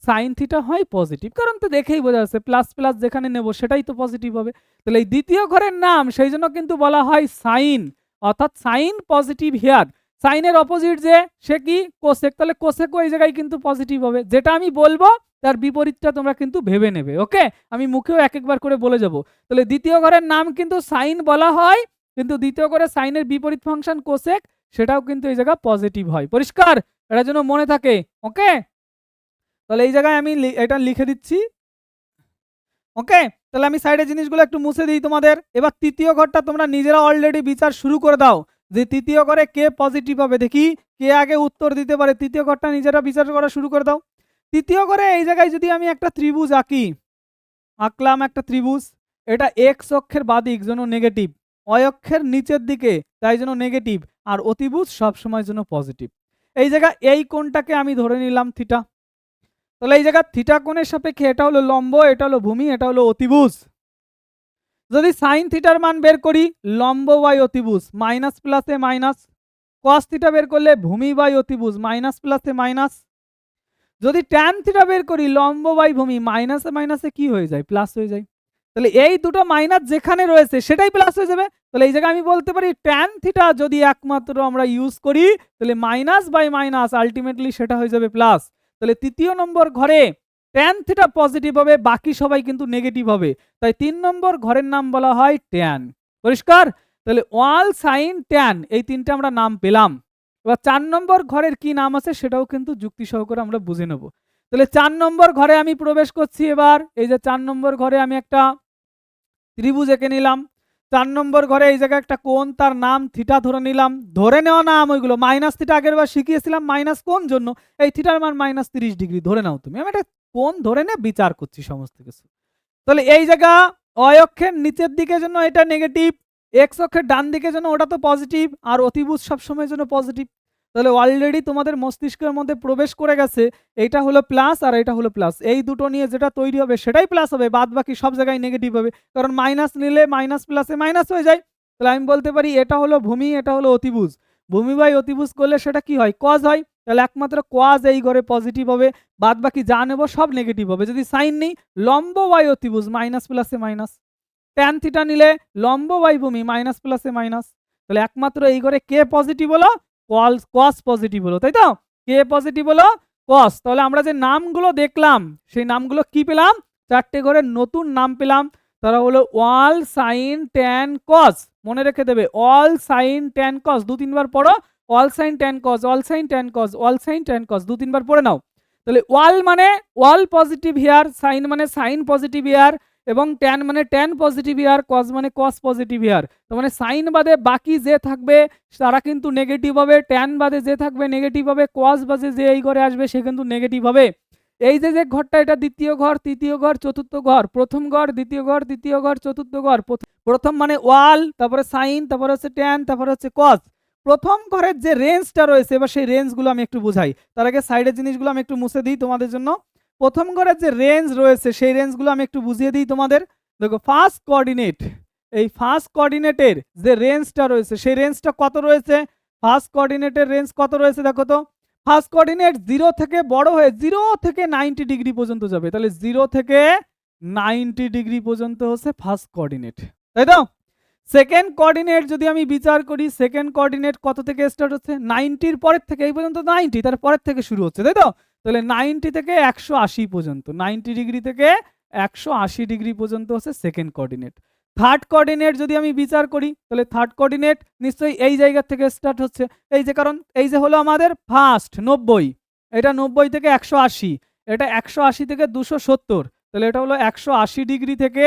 সাইন থিটা হয় পজিটিভ, কারণ তো দেখেই বোঝা যাচ্ছে প্লাস প্লাস যেখানে নেব সেটাই তো পজিটিভ হবে। তাহলে এই দ্বিতীয় ঘরের নাম সেই জন্য কিন্তু বলা হয় সাইন, অর্থাৎ সাইন পজিটিভ হেয়ার। সাইনের অপোজিট যে সে কি, কোসেক, তাহলে কোসেকও এই জায়গায় কিন্তু পজিটিভ হবে। যেটা আমি বলবো তার বিপরীতটা তোমরা কিন্তু ভেবে নেবে, ওকে। আমি মুখেও এক একবার করে বলে যাব। তাহলে দ্বিতীয় ঘরের নাম কিন্তু সাইন বলা হয়, কিন্তু দ্বিতীয় ঘরে সাইনের বিপরীত ফাংশন কোসেক, সেটাও কিন্তু এই জায়গা পজিটিভ হয়। পরিষ্কার, এটা যেন মনে থাকে, ওকে। তাহলে এই জায়গায় আমি এটা লিখে দিচ্ছি, ওকে। তাহলে আমি সাইডের জিনিসগুলো একটু মুছে দিই তোমাদের। এবার তৃতীয় ঘরটা তোমরা নিজেরা অলরেডি বিচার শুরু করে দাও যে তৃতীয় ঘরে কে পজিটিভ হবে, দেখি কে আগে উত্তর দিতে পারে। তৃতীয় ঘরটা নিজেরা বিচার করা শুরু করে দাও। তৃতীয় ঘরে এই জায়গায় যদি আমি একটা ত্রিভুজ আঁকি, আঁকলাম একটা ত্রিভুজ, এটা এক্স অক্ষের বাদিক জন্য নেগেটিভ, ওয়াই অক্ষের নিচের দিকে তাই জন্য নেগেটিভ, আর অতিভুজ সবসময়ের জন্য পজিটিভ। এই জায়গায় এই কোণটাকে আমি ধরে নিলাম থিটা। তাহলে এই জায়গা থিটা কোণের সাপেক্ষে এটা হলো লম্ব, এটা হলো ভূমি, এটা হলো অতিভুজ। যদি সাইন থিটার মান বের করি লম্ব বাই অতিভুজ মাইনাস প্লাসে মাইনাস, কস থিটা বের করলে ভূমি বাই অতিভুজ মাইনাস প্লাসে মাইনাস, যদি ট্যান থিটা বের করি লম্ব বাই ভূমি মাইনাসে মাইনাসে কি হয়ে যায় প্লাস হয়ে যায়। তাহলে এই দুটো মাইনাস যেখানে রয়েছে সেটাই প্লাস হয়ে যাবে। তাহলে এই জায়গায় আমি বলতে পারি ট্যান থিটা যদি একমাত্র আমরা ইউজ করি তাহলে মাইনাস বাই মাইনাস আলটিমেটলি সেটা হয়ে যাবে প্লাস। তাহলে তৃতীয় নম্বর ঘরে ট্যান থিটা পজিটিভ হবে, বাকি সবাই কিন্তু নেগেটিভ হবে, তাই 3 নম্বর ঘরের নাম বলা হয় ট্যান। পরিষ্কার? তাহলে ওয়াল সাইন ট্যান এই তিনটা আমরা নাম পেলাম। এবার 4 নম্বর ঘরের কি নাম আছে সেটাও কিন্তু যুক্তি সহকারে আমরা বুঝে নেব। তাহলে 4 নম্বর ঘরে আমি প্রবেশ করছি। এবার এই যে 4 নম্বর ঘরে আমি একটা ত্রিভুজ এঁকে নিলাম। 4 নম্বর ঘরে এই জায়গায় একটা কোণ, তার নাম থিটা ধরে নিলাম। ধরে নেওয়া নাম ওইগুলো মাইনাস থিটা আগের বার শিখিয়েছিলাম, মাইনাস কোণ জন্য এই থিটার মান মাইনাস 30 ডিগ্রি ধরে নাও তুমি। আমি একটা কোণ ধরে নে বিচার করছি সমস্ত কিছু। তাহলে এই জায়গা অয় অক্ষের নিচের দিকের জন্য এটা নেগেটিভ, এক্স অক্ষের ডান দিকের জন্য ওটা তো পজিটিভ, আর অতিভুজ সবসময়ের জন্য পজিটিভ। তাহলে অলরেডি তোমাদের মস্তিষ্কের মধ্যে প্রবেশ করে গেছে এইটা হলো প্লাস আর এটা হলো প্লাস, এই দুটো নিয়ে যেটা তৈরি হবে সেটাই প্লাস হবে, বাদ বাকি সব জায়গায় নেগেটিভ হবে, কারণ মাইনাস নিলে মাইনাস প্লাসে মাইনাস হয়ে যায়। তাহলে আমি বলতে পারি এটা হলো ভূমি, এটা হলো অতিভুজ। ভূমি বাই অতিভুজ করলে সেটা কি হয় কজ হয়, তাহলে একমাত্র কজ এই ঘরে পজিটিভ হবে, বাদ বাকি যা নেব সব নেগেটিভ হবে। যদি সাইন নেই লম্ব বাই অতিভুজ মাইনাস প্লাসে মাইনাস, ট্যান থিটা নিলে লম্ব বাই ভূমি মাইনাস প্লাসে মাইনাস, তাহলে একমাত্র এই ঘরে কে পজিটিভ হলো কস পজিটিভ হলো, তাই তো? কে পজিটিভ হলো কস। তাহলে আমরা যে নামগুলো দেখলাম সেই নামগুলো কি পেলাম, 4টে ঘরের নতুন নাম পেলাম। তারা হলো ওয়াল সাইন ট্যান কস, মনে রেখে দেবে অল সাইন ট্যান কস, 2-3 বার পড়ো। অল সাইন ট্যান কস, অল সাইন ট্যান কস, অল সাইন ট্যান কস 2-3 বার পড়ে নাও। তাহলে ওয়াল মানে ওয়াল পজিটিভ হিয়ার, সাইন মানে সাইন পজিটিভ হিয়ার, এবং ট্যান মানে ট্যান পজিটিভ হিয়ার, কস মানে কস পজিটিভ হিয়ার। তার মানে সাইন বাদে বাকি যে থাকবে তারা কিন্তু নেগেটিভ হবে, ট্যান বাদে যে থাকবে নেগেটিভ হবে, কস বাদে যে এই ঘরে আসবে সে কিন্তু নেগেটিভ হবে। এই যে ঘরটা এটা দ্বিতীয় ঘর, তৃতীয় ঘর, চতুর্থ ঘর, প্রথম ঘর, দ্বিতীয় ঘর, তৃতীয় ঘর, চতুর্থ ঘর। প্রথম মানে ওয়াল, তারপরে সাইন, তারপরে হচ্ছে ট্যান, তারপরে হচ্ছে কস। প্রথম ঘরের যে রেঞ্জটা রয়েছে এবার সেই রেঞ্জগুলো আমি একটু বুঝাই, তার আগে সাইডের জিনিসগুলো আমি একটু মুছে দিই তোমাদের জন্য। প্রথম ঘরের যে রেঞ্জ রয়েছে সেই রেঞ্জগুলো আমি একটু বুঝিয়ে দিই তোমাদের। দেখো ফার্স্ট কোঅর্ডিনেট, এই ফার্স্ট কোঅর্ডিনেটের যে রেঞ্জটা রয়েছে সেই রেঞ্জটা কত রয়েছে, ফার্স্ট কোঅর্ডিনেটের রেঞ্জ কত রয়েছে দেখো তো। ফার্স্ট কোঅর্ডিনেট 0 থেকে বড় হয়ে 0 থেকে 90 ডিগ্রি পর্যন্ত যাবে, তাহলে 0 থেকে 90 ডিগ্রি পর্যন্ত হচ্ছে ফার্স্ট কোঅর্ডিনেট, তাই তো? সেকেন্ড কোঅর্ডিনেট যদি আমি বিচার করি, সেকেন্ড কোঅর্ডিনেট কত থেকে স্টার্ট হচ্ছে, 90-র পরের থেকে, এই পর্যন্ত 90 তার পরের থেকে শুরু হচ্ছে, তাই তো? তাহলে 90 থেকে 180 পর্যন্ত, 90 ডিগ্রি থেকে 180 ডিগ্রি পর্যন্ত হচ্ছে সেকেন্ড কোঅর্ডিনেট। থার্ড কোঅর্ডিনেট যদি আমি বিচার করি তাহলে থার্ড কোঅর্ডিনেট নিশ্চয়ই এই জায়গা থেকে স্টার্ট হচ্ছে, এই যে কারণ এই যে হলো আমাদের ফার্স্ট 90, এটা 90 থেকে 180, এটা 180 থেকে 270, তাহলে এটা হলো 180 ডিগ্রি থেকে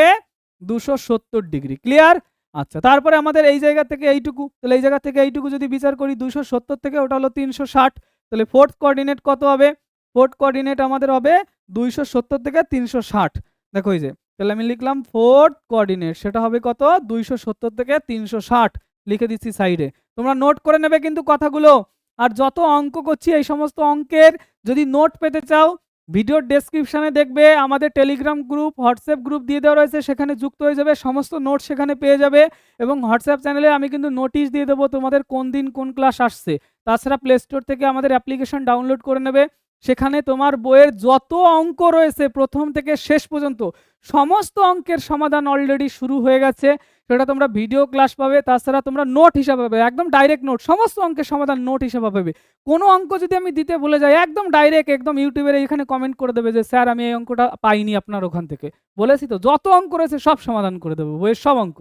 270 ডিগ্রি। ক্লিয়ার? আচ্ছা, তারপরে আমাদের এই জায়গা থেকে এইটুকু, তাহলে এই জায়গা থেকে এইটুকু যদি বিচার করি 270 থেকে ওটা হলো 360, তাহলে ফোর্থ কোঅর্ডিনেট কত হবে, ফোর্থ কোঅর্ডিনেট আমাদের হবে 270 থেকে 360। দেখো এই যে, তাহলে আমি লিখলাম ফোর্থ কোঅর্ডিনেট সেটা হবে কত, 270 থেকে 360 লিখে দিচ্ছি সাইডে, তোমরা নোট করে নেবে কিন্তু কথাগুলো। আর যত অঙ্ক করছি এই সমস্ত অঙ্কের যদি নোট পেতে চাও ভিডিওর ডেসক্রিপশনে দেখবে আমাদের টেলিগ্রাম গ্রুপ, হোয়াটসঅ্যাপ গ্রুপ দিয়ে দেওয়া রয়েছে, সেখানে যুক্ত হয়ে যাবে, সমস্ত নোট সেখানে পেয়ে যাবে। এবং হোয়াটসঅ্যাপ চ্যানেলে আমি কিন্তু নোটিশ দিয়ে দেবো তোমাদের কোন দিন কোন ক্লাস আসছে। তাছাড়া প্লে স্টোর থেকে আমাদের অ্যাপ্লিকেশন ডাউনলোড করে নেবে, সেখানে তোমার বইয়ের যত অঙ্ক রয়েছে প্রথম থেকে শেষ পর্যন্ত সমস্ত অঙ্কের সমাধান অলরেডি শুরু হয়ে গেছে, সেটা তোমরা ভিডিও ক্লাস পাবে, তাছাড়া তোমরা নোট হিসাবে পাবে, একদম ডাইরেক্ট নোট, সমস্ত অঙ্কের সমাধান নোট হিসাবে পাবে। কোনো অঙ্ক যদি আমি দিতে ভুলে যাই একদম ডাইরেক্ট একদম ইউটিউবের এখানে কমেন্ট করে দেবে যে স্যার আমি এই অঙ্কটা পাইনি আপনার ওখান থেকে, বলেছি তো যত অঙ্ক রয়েছে সব সমাধান করে দেবো বইয়ের সব অঙ্ক।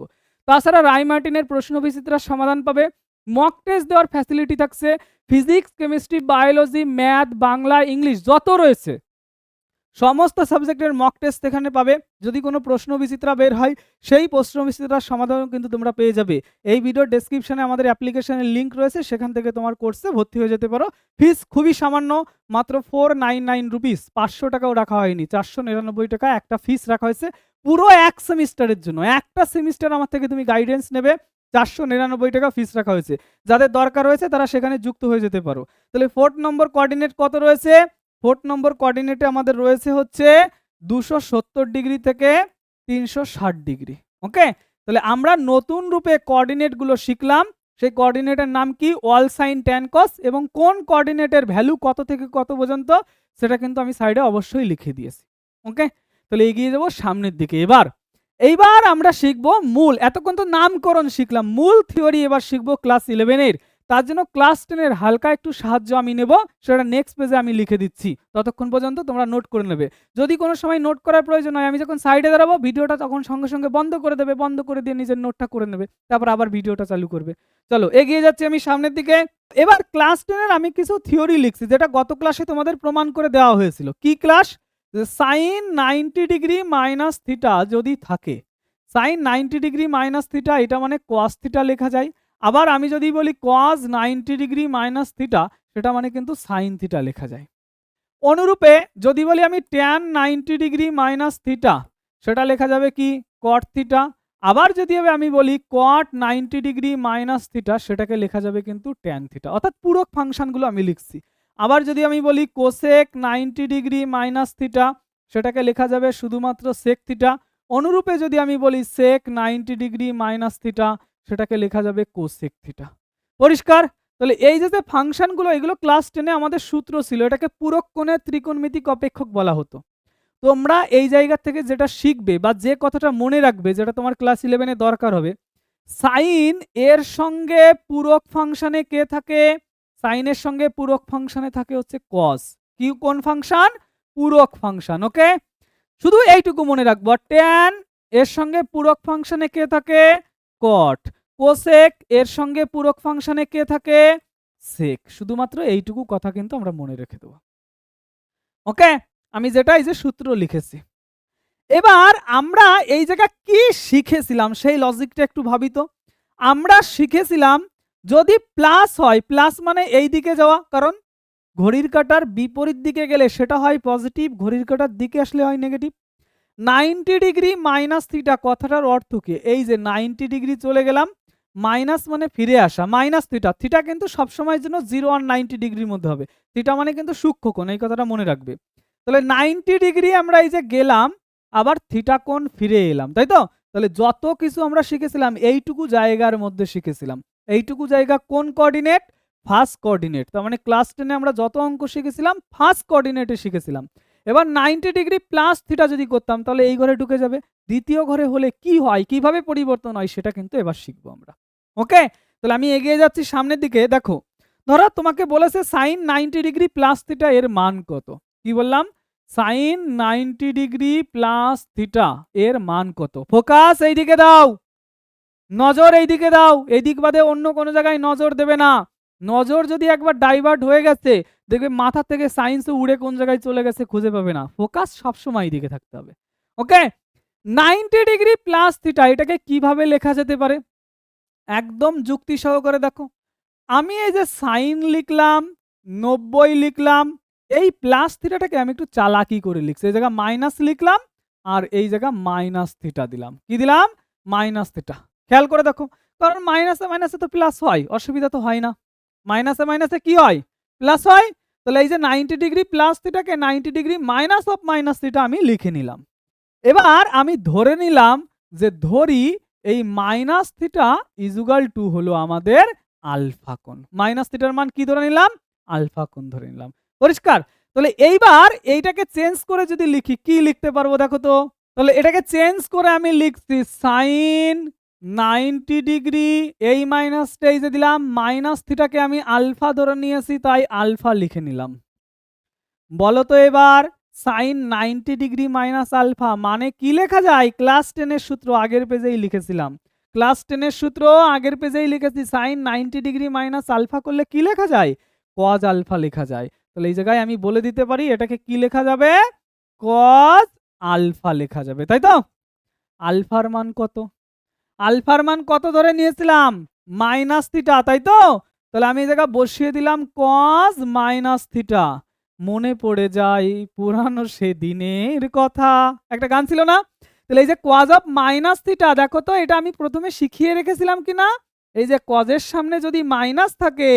তাছাড়া রায় মার্টিনের প্রশ্ন বিচিত্রার সমাধান পাবে, মক টেস্ট দেওয়ার ফ্যাসিলিটি থাকছে, physics, chemistry, biology, math, Bangla, English যত রয়েছে সমস্ত সাবজেক্টের মক টেস্ট এখানে পাবে। যদি কোনো প্রশ্ন বিচিত্রা বের হয় সেই প্রশ্ন বিচিত্রার সমাধান কিন্তু তোমরা পেয়ে যাবে। এই ভিডিওর ডেসক্রিপশনে আমাদের অ্যাপ্লিকেশনের লিঙ্ক রয়েছে, সেখান থেকে তোমার কোর্সে ভর্তি হয়ে যেতে পারো। ফিস খুবই সামান্য, মাত্র 499 রুপিস, 500 টাকাও রাখা হয়নি, 499 টাকা একটা ফিস রাখা হয়েছে পুরো এক সেমিস্টারের জন্য। একটা সেমিস্টার আমার থেকে তুমি গাইডেন্স নেবে, 499 টাকা ফিস রাখা হয়েছে। যাদের দরকার রয়েছে তারা সেখানে যুক্ত হয়ে যেতে পারো। তাহলে 4th নম্বর কোঅর্ডিনেট কত রয়েছে, 4 নম্বর কোঅর্ডিনেটে আমাদের রয়েছে হচ্ছে 270 ডিগ্রি থেকে 360 ডিগ্রি। ওকে, তাহলে আমরা নতুন রূপে কোঅর্ডিনেটগুলো শিখলাম। সেই কোঅর্ডিনেটের নাম কি? ওয়াল সাইন ট্যান কস, এবং কোন কোঅর্ডিনেটের ভ্যালু কত থেকে কত পর্যন্ত সেটা কিন্তু আমি সাইডে অবশ্যই লিখে দিয়েছি। ওকে, তাহলে এগিয়ে যাবো সামনের দিকে। এইবার আমরা শিখবো মূল, এতক্ষণ তো নামকরণ শিখলাম, মূল থিওরি এবার শিখবো ক্লাস 11 এর। তার জন্য ক্লাস 10 এর হালকা একটু সাহায্য আমি নেব, সেটা নেক্সট পেজে আমি লিখে দিচ্ছি, ততক্ষণ পর্যন্ত তোমরা নোট করে নেবে। যদি কোনো সময় নোট করার প্রয়োজন হয়, আমি যখন সাইডে দাঁড়াবো ভিডিওটা তখন সঙ্গে সঙ্গে বন্ধ করে দেবে, বন্ধ করে দিয়ে নিজের নোটটা করে নেবে, তারপর আবার ভিডিওটা চালু করবে। চলো এগিয়ে যাচ্ছি আমি সামনের দিকে। এবার ক্লাস 10 এর আমি কিছু থিওরি লিখছি, যেটা গত ক্লাসে তোমাদের প্রমাণ করে দেওয়া হয়েছিল। কি class? Sine 90 degree minus theta যদি থাকে, সাইন 90 ডিগ্রি মাইনাস থিটা এটা মানে কস থিটা লেখা যায়। আবার আমি যদি বলি কস 90 ডিগ্রি মাইনাস থিটা, সেটা মানে কিন্তু সাইন থিটা লেখা যায়। অনুরূপে যদি বলি আমি ট্যান 90 ডিগ্রি মাইনাস থিটা, সেটা লেখা যাবে কি? কট থিটা। আবার যদি আমি বলি কট 90 ডিগ্রি মাইনাস থিটা, সেটাকে লেখা যাবে কিন্তু ট্যান থিটা। অর্থাৎ পূরক ফাংশনগুলো আমি লিখছি। আবার যদি আমি বলি কোসেক 90 ডিগ্রি মাইনাস থিটা, সেটাকে লেখা যাবে শুধুমাত্র সেক থিটা। অনুরূপে যদি আমি বলি সেক 90 ডিগ্রি মাইনাস থিটা, সেটাকে লেখা যাবে কোসেক থিটা। পরিষ্কার? তাহলে এই যে ফাংশনগুলো, এগুলো ক্লাস 10 এ আমাদের সূত্র ছিল, এটাকে পূরক কোণের ত্রিকোণমিতিক অপেক্ষক বলা হতো। তোমরা এই জায়গা থেকে যেটা শিখবে বা যে কথাটা মনে রাখবে, যেটা তোমার ক্লাস 11 এ দরকার হবে, সাইন এর সঙ্গে পূরক ফাংশনে কে থাকে? সাইনের সঙ্গে পূরক ফাংশনে থাকে হচ্ছে কস। কি কোন ফাংশন? পূরক ফাংশন। ওকে, শুধু এইটুকু মনে রাখবো। ট্যান এর সঙ্গে পূরক ফাংশনে কে থাকে? কট। কোসেক এর সঙ্গে পূরক ফাংশনে কে থাকে? সেক। শুধুমাত্র এইটুকু কথা কিন্তু আমরা মনে রেখে দেব। ওকে, আমি যেটা এই যে সূত্র লিখেছি। এবার আমরা এই জায়গায় কি শিখেছিলাম সেই লজিকটা একটু ভাবি তো। আমরা শিখেছিলাম যদি প্লাস হয়, প্লাস মানে এই দিকে যাওয়া, কারণ ঘড়ির কাঁটার বিপরীত দিকে গেলে সেটা হয় পজিটিভ, ঘড়ির কাঁটার দিকে আসলে হয় নেগেটিভ। 90 ডিগ্রি মাইনাস থিটা কথাটার অর্থ কি? এই যে 90 ডিগ্রি চলে গেলাম, মাইনাস মানে ফিরে আসা, মাইনাস থিটা। থিটা কিন্তু সবসময়ের জন্য 0 আর 90 ডিগ্রির মধ্যে হবে। থিটা মানে কিন্তু সূক্ষ্মকোণ, এই কথাটা মনে রাখবে। তাহলে 90 ডিগ্রি আমরা এই যে গেলাম, আবার থিটা কোণ ফিরে এলাম, তাই তো? তাহলে যত কিছু আমরা শিখেছিলাম এইটুকু জায়গার মধ্যে শিখেছিলাম। এইটুকু জায়গা কোন কোঅর্ডিনেট? First coordinate. তার মানে ক্লাস 10 এ আমরা যত অঙ্ক শিখেছিলাম ফার্স্ট কোঅর্ডিনেটে শিখেছিলাম। এবার 90 ডিগ্রি প্লাস থিটা যদি করতাম, তাহলে এই ঘরে ঢুকে যাবে। দ্বিতীয় ঘরে হলে কি হয়, কিভাবে পরিবর্তন হয়, সেটা কিন্তু এবার শিখবো আমরা। ওকে, তাহলে আমি এগিয়ে যাচ্ছি সামনের দিকে। দেখো, ধরো তোমাকে বলেছে সাইন 90 ডিগ্রি প্লাস থিটা এর মান কত। কি বললাম? সাইন 90 ডিগ্রি প্লাস থিটা এর মান কত? ফোকাস এইদিকে দাও, নজর এইদিকে দাও, এইদিক বাদে অন্য কোনো জায়গায় নজর দেবে না। নজর যদি একবার ডাইভার্ট হয়ে গেছে, দেখবে মাথা থেকে সায়েন্সও উড়ে কোন জায়গায় চলে গেছে খুঁজে পাবে না। ফোকাস সবসময় এইদিকে থাকতে হবে। ওকে, 90 ডিগ্রি প্লাস থিটা এটাকে কিভাবে লেখা যেতে পারে? একদম যুক্তি সহকারে দেখো। আমি এই যে সাইন লিখলাম, 90 লিখলাম, এই প্লাস থিটাটাকে আমি একটু চালাকি করে লিখছি। এই জায়গা মাইনাস লিখলাম আর এই জায়গা মাইনাস থিটা দিলাম। কি দিলাম? Minus theta. খেয়াল করে দেখো, কারণ মাইনাসে মাইনাসে তো প্লাস হয়, অসুবিধা তো হয় না। মাইনাসে মাইনাসে কি হয়? প্লাস হয়। তাহলে এই যে 90 ডিগ্রি প্লাস থিটাকে 90 degree minus of minus theta আমি লিখে নিলাম। এবার আমি ধরে নিলাম যে ধরি এই মাইনাস থিটা ইজুগাল টু হলো আমাদের আলফা কোণ। মাইনাস থিটার মান কি ধরে নিলাম? আলফা কোণ ধরে নিলাম। পরিষ্কার? তাহলে এইবার এইটাকে চেঞ্জ করে যদি লিখি, কি লিখতে পারবো দেখো তো। তাহলে এটাকে চেঞ্জ করে আমি লিখছি সাইন 90 ডিগ্রি, এই মাইনাসটা এই যে দিলাম, মাইনাস থিটাকে আমি আলফা ধরে নিয়েছি, তাই আলফা লিখে নিলাম। বলো তো এবার সাইন 90 ডিগ্রি মাইনাস আলফা মানে কি লেখা যায়? ক্লাস 10 এর সূত্র আগের পেজেই লিখেছিলাম। ক্লাস 10 এর সূত্র আগের পেজেই লিখেছি। সাইন 90 ডিগ্রি মাইনাস আলফা করলে কি লেখা যায়? কজ আলফা লেখা যায়। তাহলে এই জায়গায় আমি বলে দিতে পারি এটাকে কি লেখা যাবে? কজ আলফা লেখা যাবে, তাই তো? আলফার মান কত? আলফার মান কত ধরে নিয়েছিলাম? মাইনাস থিটা, তাই তো? তাহলে আমি এই জায়গায় বসিয়ে দিলাম কজ মাইনাস থিটা। মনে পড়ে যায় পুরানো সেদিনের কথা, একটা গান ছিল না? তাহলে এই যে কজ অফ মাইনাস থিটা, দেখো তো এটা আমি প্রথমে শিখিয়ে রেখেছিলাম কিনা। এই যে কজের সামনে যদি মাইনাস থাকে,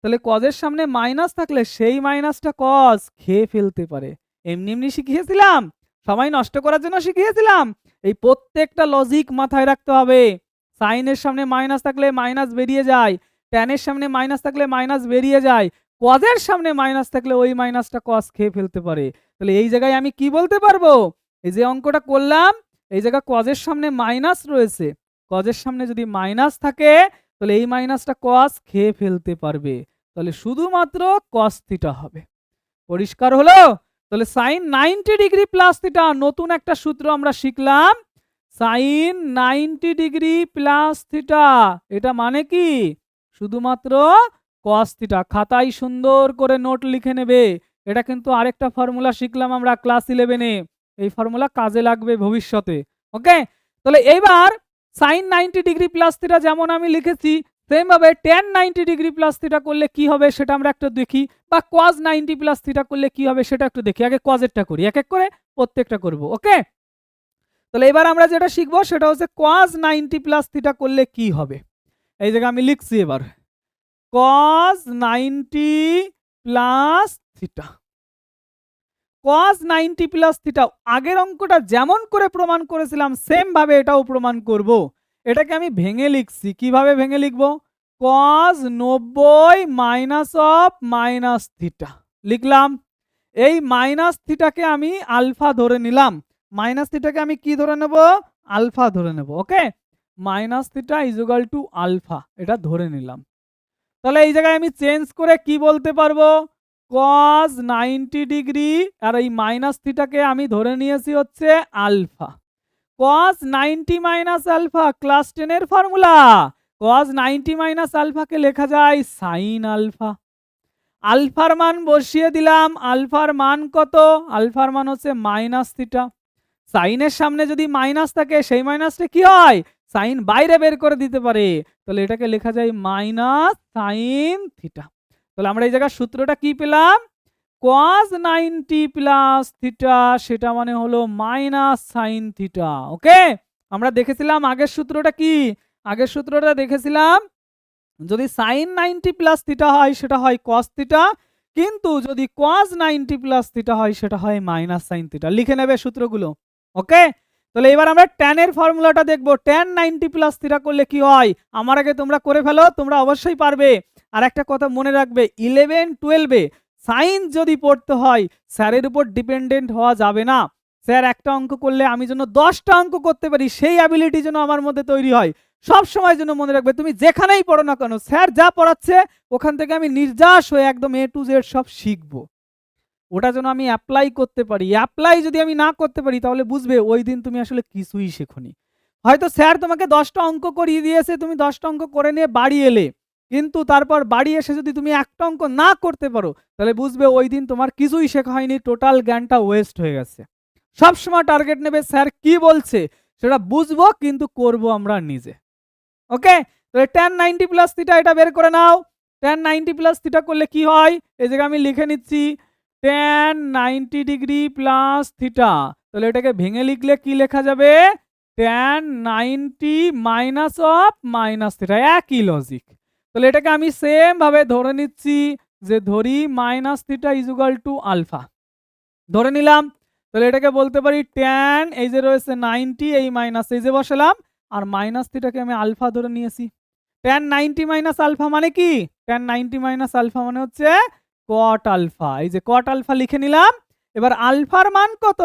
তাহলে কজের সামনে মাইনাস থাকলে সেই মাইনাসটা কজ খেয়ে ফেলতে পারে। এমনি এমনি শিখিয়েছিলাম, সময় নষ্ট করার জন্য শিখিয়েছিলাম। এই প্রত্যেকটা লজিক মাথায় রাখতে হবে। সাইনের সামনে মাইনাস থাকলে মাইনাস বেরিয়ে যায়, ট্যানের সামনে মাইনাস থাকলে মাইনাস বেরিয়ে যায়, কজের সামনে মাইনাস থাকলে ওই মাইনাসটা কজ খেয়ে ফেলতে পারে। তাহলে এই জায়গায় আমি কি বলতে পারবো, এই যে অঙ্কটা করলাম এই জায়গা কজের সামনে মাইনাস রয়েছে, কজের সামনে যদি মাইনাস থাকে তাহলে এই মাইনাসটা কস খেয়ে ফেলতে পারবে, তাহলে শুধুমাত্র কস থিটা হবে। পরিষ্কার হলো? তাহলে সাইন 90 ডিগ্রি প্লাস থিটা, নতুন একটা সূত্র আমরা শিখলাম, সাইন 90 ডিগ্রি প্লাস থিটা, এটা মানে কি শুধুমাত্র কস থিটা। খাতায় সুন্দর করে নোট লিখে নেবে। এটা কিন্তু আরেকটা ফর্মুলা শিখলাম আমরা ক্লাস 11-এ, এই ফর্মুলা কাজে লাগবে ভবিষ্যতে। ওকে, তাহলে এইবার সাইন 90 ডিগ্রি প্লাস থিটা যেমন আমি লিখেছি সেম ভাবে tan 90 ডিগ্রি প্লাস থিটা করলে কি হবে সেটা আমরা একটু দেখি, বা cos 90 প্লাস থিটা করলে কি হবে সেটা একটু দেখি। আগে কজেরটা করি, এক এক করে প্রত্যেকটা করব। ওকে, তাহলে এবার আমরা যেটা শিখবো সেটা হচ্ছে cos 90 প্লাস থিটা করলে কি হবে। এই জায়গায় আমি লিখছি এবার cos 90 plus theta, cos 90 plus theta আগের অঙ্কটা যেমন করে প্রমাণ করেছিলাম সেম ভাবে এটাও প্রমাণ করব। এটাকে আমি ভেঙে লিখছি, কিভাবে ভেঙে লিখব, cos 90 minus of minus theta লিখলাম। এই মাইনাস থিটাকে আমি আলফা ধরে নিলাম, মাইনাস থিটাকে আমি কি ধরে নেব, আলফা ধরে নেব। Okay, minus theta is equal to alpha, এটা ধরে নিলাম। তাহলে এই জায়গায় আমি চেঞ্জ করে কি বলতে পারবো, cos 90 ডিগ্রি আর এই মাইনাস থিটাকে আমি ধরে নিয়েছি হচ্ছে alpha. cos 90 minus alpha class 10 এর ফর্মুলা, cos 90 মাইনাস আলফাকে লেখা যায় সাইন আলফা। আলফার মান বসিয়ে দিলাম, আলফার মান কত, আলফার মান হচ্ছে মাইনাস থিটা। সাইনের সামনে যদি মাইনাস থাকে সেই মাইনাসটা কি হয়, সাইন বাইরে বের করে দিতে পারে, তাহলে এটাকে লেখা যায় মাইনাস সাইন থিটা। তাহলে আমরা এই জায়গায় সূত্রটা কি পেলাম, cos 90 প্লাস থিটা সেটা মানে হলো মাইনাস সাইন থিটা। ওকে, আমরা দেখেছিলাম আগের সূত্রটা কি, আগের সূত্রটা দেখেছিলাম যদি সাইন 90 প্লাস থিটা হয় সেটা হয় cos থিটা, কিন্তু যদি cos 90 প্লাস থিটা হয় সেটা হয় মাইনাস সাইন থিটা। লিখে নেবে সূত্রগুলো। ওকে, তাহলে এবার আমরা tan এর ফর্মুলাটা দেখব, tan 90 প্লাস থিটা করলে কি হয়। আমার আগে তোমরা করে ফেলো, তোমরা অবশ্যই পারবে। আর একটা কথা মনে রাখবে, 11-12-এ সাইন যদি পড়তে হয় স্যারের উপর ডিপেন্ডেন্ট হওয়া যাবে না। স্যার একটা অঙ্ক করলে আমি যেন 10টা অঙ্ক করতে পারি সেই অ্যাবিলিটি যেন আমার মধ্যে তৈরি হয়। সব সময় যেন মনে রাখবে তুমি যেখানেই পড়ো না কেন স্যার যা পড়াচ্ছে ওখান থেকে আমি নির্যাস হয়ে একদম A to Z সব শিখবো, ওটা যেন আমি অ্যাপ্লাই করতে পারি। অ্যাপ্লাই যদি আমি না করতে পারি তাহলে বুঝবে ওই দিন তুমি আসলে কিছুই শেখোনি। হয়তো স্যার তোমাকে 10টা অঙ্ক করিয়ে দিয়েছে, তুমি 10টা অঙ্ক করে নিয়ে বাড়ি এলে, কিন্তু তারপর বাড়ি এসে যদি তুমি একটা অঙ্ক না করতে পারো তাহলে বুঝবে ওই দিন তোমার কিছুই শেখা হয়নি, টোটাল জ্ঞানটা ওয়েস্ট হয়ে গেছে। সবসময় টার্গেট নেবে স্যার কি বলছে সেটা বুঝবো, কিন্তু করব আমরা নিজে। ওকে, তাহলে tan 90 প্লাস থিটা এটা বের করে নাও। tan 90 প্লাস থিটা করলে কি হয়, এই জায়গায় আমি লিখে নিচ্ছি tan 90 ডিগ্রি প্লাস থিটা, তাহলে এটাকে ভেঙে লিখলে কি লেখা যাবে, tan 90 minus of minus theta, একই লজিক। তাহলে এটাকে আমি সেম ভাবে ধরে নিচ্ছি, যে ধরি minus theta is equal to alpha ধরে নিলাম। তাহলে এটাকে বলতে পারি tan, এই যে রয়েছে 90, এই মাইনাস এই যে বসালাম, আর মাইনাস থিটাকে আমি আলফা ধরে নিয়েছি। tan 90 মাইনাস আলফা মানে কি, tan 90 মাইনাস আলফা মানে হচ্ছে cot আলফা, এই যে cot আলফা লিখে নিলাম। এবার আলফার মান কত,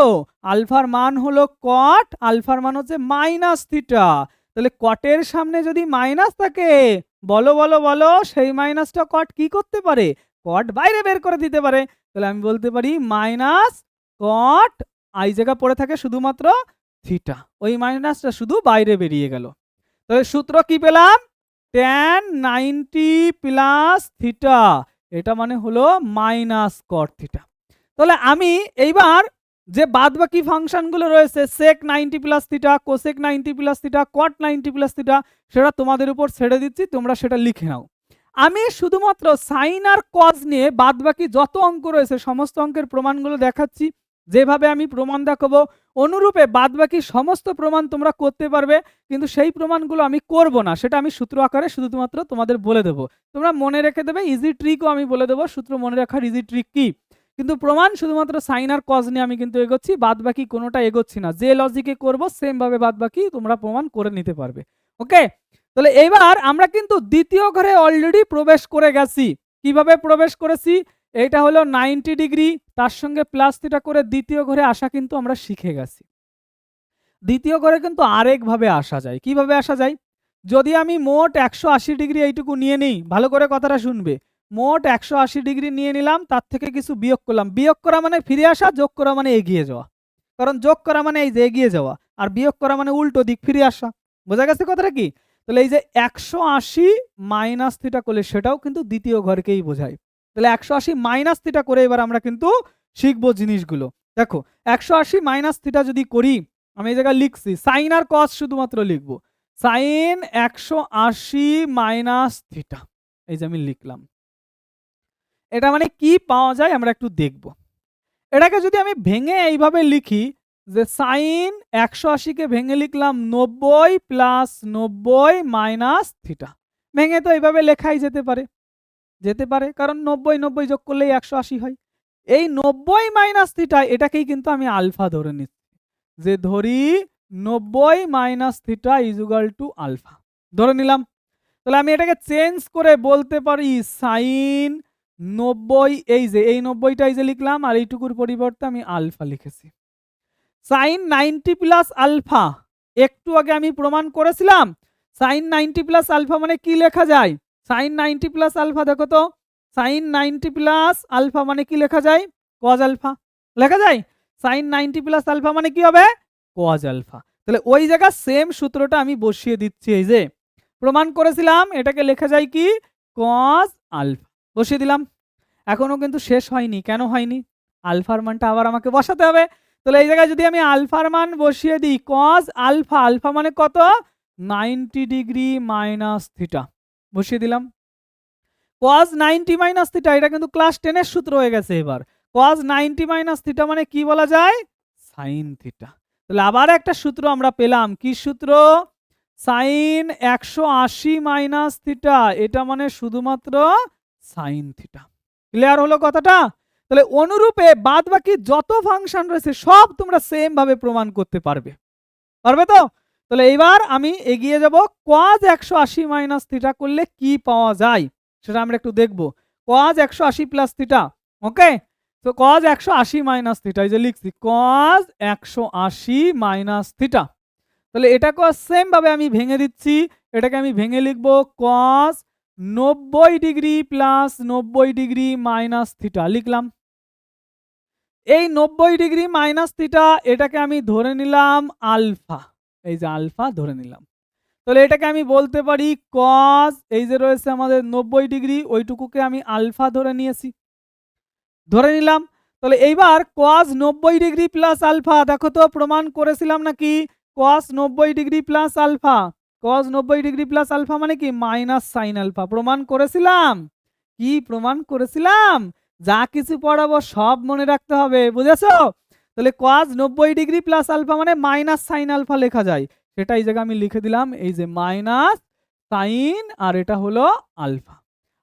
আলফার মান হলো cot, আলফার মান হচ্ছে মাইনাস থিটা। তাহলে কটের সামনে যদি মাইনাস থাকে বলো বলো বলো, সেই মাইনাসটা cot কি করতে পারে, cot বাইরে বের করে দিতে পারে। তাহলে আমি বলতে পারি মাইনাস cot, এই জায়গা পড়ে থাকে শুধুমাত্র থিটা, ওই মাইনাসটা শুধু বাইরে বেরিয়ে গেল। তাহলে সূত্র কি পেলাম, tan 90 প্লাস থিটা, এটা মানে হলো মাইনাস cot থিটা। তাহলে আমি এইবার যে বাদবাকি ফাংশনগুলো রয়েছে sec 90 plus theta, cosec 90 plus theta, cot 90 plus theta, সেটা তোমাদের উপর ছেড়ে দিচ্ছি, তোমরা সেটা লিখে নাও। আমি শুধুমাত্র সাইন আর কজ নিয়ে বাদবাকি যত অঙ্ক রয়েছে সমস্ত অঙ্কের প্রমাণগুলো দেখাচ্ছি। যেভাবে আমি প্রমাণ দেখাবো অনুরূপে বাদবাকি সমস্ত প্রমাণ তোমরা করতে পারবে, কিন্তু সেই প্রমাণগুলো আমি করব না, সেটা আমি সূত্র আকারে শুধুমাত্র তোমাদের বলে দেবো। তোমরা মনে রেখে দেবে, ইজি ট্রিকও আমি বলে দেবো, সূত্র মনে রাখার ইজি ট্রিক কি। কিন্তু প্রমাণ শুধুমাত্র সাইন আর কজ নিয়ে আমি কিন্তু এগোচ্ছি, বাদবাকি কোনোটা এগোচ্ছি না। যে লজিকে করব সেম ভাবে বাদবাকি তোমরা প্রমাণ করে নিতে পারবে। ওকে, তাহলে এইবার আমরা কিন্তু দ্বিতীয় ঘরে অলরেডি প্রবেশ করে গেছি। কিভাবে প্রবেশ করেছি? এইটা হলো 90 ডিগ্রি, তার সঙ্গে প্লাস থিটা করে দ্বিতীয় ঘরে আসা কিন্তু আমরা শিখে গেছি। দ্বিতীয় ঘরে কিন্তু আরেকভাবে আসা যায়। কিভাবে আসা যায়? যদি আমি মোট 180 ডিগ্রি এইটুকু নিয়ে নিই, ভালো করে কথাটা শুনবে, মোট 180 ডিগ্রি নিয়ে নিলাম, তার থেকে কিছু বিয়োগ করলাম। বিয়োগ করা মানে ফিরে আসা, যোগ করা মানে এগিয়ে যাওয়া। কারণ যোগ করা মানে এই যে এগিয়ে যাওয়া, আর বিয়োগ করা মানে উল্টো দিক ফিরে আসা। বোঝা গেছে কথাটা কি? তাহলে এই যে 180 মাইনাস থিটা করলে সেটাও কিন্তু দ্বিতীয় ঘরকেই বোঝায়। তাহলে 180 মাইনাস থিটা করে এবার আমরা কিন্তু শিখবো জিনিসগুলো। দেখো 180 মাইনাস থিটা যদি করি, আমি এই জায়গায় লিখছি সাইন আর কস শুধুমাত্র লিখবো। সাইন 180 মাইনাস থিটা, এই যে আমি লিখলাম। এটা মানে কি পাওয়া যায় আমরা একটু দেখব। এটাকে যদি আমি ভেঙে এইভাবে লিখি যে সাইন 180 কে ভেঙে লিখলাম 90 প্লাস 90 মাইনাস থিটা। ভেঙে তো এইভাবে লেখাই যেতে পারে, কারণ 90 যোগ করলেই 180 হয়। এই 90 মাইনাস থিটা এটাকেই কিন্তু আমি আলফা ধরে নিচ্ছি, যে ধরি 90 minus theta is equal to alpha ধরে নিলাম। তাহলে আমি এটাকে চেঞ্জ করে বলতে পারি সাইন 90, এই যে এই 90টা এই যে লিখলাম, আর এইটুকুর পরিবর্তে আমি আলফা লিখেছি। সাইন 90 প্লাস আলফা, একটু আগে আমি প্রমাণ করেছিলাম সাইন 90 প্লাস আলফা মানে কি লেখা যায়? সাইন 90 প্লাস আলফা, দেখো তো, সাইন 90 প্লাস আলফা মানে কি লেখা যায়? কজ আলফা লেখা যায়। সাইন 90 প্লাস আলফা মানে কি হবে? Cos alpha. তাহলে ওই জায়গা সেম সূত্রটা আমি বসিয়ে দিচ্ছি। এই যে প্রমাণ করেছিলাম এটাকে লেখা যায় কি? কজ আলফা, বসিয়ে দিলাম। এখনো কিন্তু শেষ হয়নি। কেন হয়নি? আলফার মানটা আবার আমাকে বসাতে হবে। তাহলে এই জায়গায় যদি আমি আলফার মান বসিয়ে দিই কজ আলফা, আলফা মানে কত? 90 ডিগ্রি মাইনাস থিটা, বসিয়ে দিলাম। কজ 90 মাইনাস থিটা, এটা কিন্তু ক্লাস 10 এর সূত্র হয়ে গেছে। এবার কজ 90 মাইনাস থিটা মানে কি বলা যায়? Sine theta. তাহলে আবার একটা সূত্র আমরা পেলাম। কি সূত্র? সাইন 180 মাইনাস থিটা, এটা মানে শুধুমাত্র সাইন থিটা। ক্লিয়ার হলো কথাটা? তাহলে অনুরূপে বাদ বাকি যত ফাংশন রয়েছে সব তোমরা সেম ভাবে প্রমাণ করতে পারবে, পারবে তো? তাহলে এইবার আমি এগিয়ে যাব, কজ 180 মাইনাস থিটা করলে কি পাওয়া যায় সেটা আমরা একটু দেখব। কজ 180 প্লাস থিটা, ওকে, তো কজ 180 মাইনাস থিটা, এই যে লিখছি কজ 180 মাইনাস থিটা। তাহলে এটাকে সেম ভাবে আমি ভেঙে দিচ্ছি, এটাকে আমি ভেঙে লিখবো cos 90 degree plus 90 degree minus theta, লিখলাম। এই 90 ডিগ্রি মাইনাস থিটা এটাকে আমি ধরে নিলাম আলফা, এই যে আলফা ধরে নিলাম। তাহলে এটাকে আমি বলতে পারি কজ, এই যে রয়েছে আমাদের 90 ডিগ্রি, ওইটুকুকে আমি আলফা ধরে নিয়েছি, ধরে নিলাম। তাহলে এইবার কজ 90 ডিগ্রি প্লাস আলফা, দেখো তো প্রমাণ করেছিলাম নাকি? Cos 90 degree plus alpha, cos 90 degree plus alpha মানে কি? Minus sine alpha. প্রমাণ করেছিলাম কি? প্রমাণ করেছিলাম। যা কিছু পড়াবো সব মনে রাখতে হবে, বুঝেছো? তাহলে কজ 90 ডিগ্রি প্লাস আলফা মানে মাইনাস সাইন আলফা লেখা যায়, সেটা এই জায়গায় আমি লিখে দিলাম, এই যে মাইনাস সাইন, আর এটা হলো আলফা।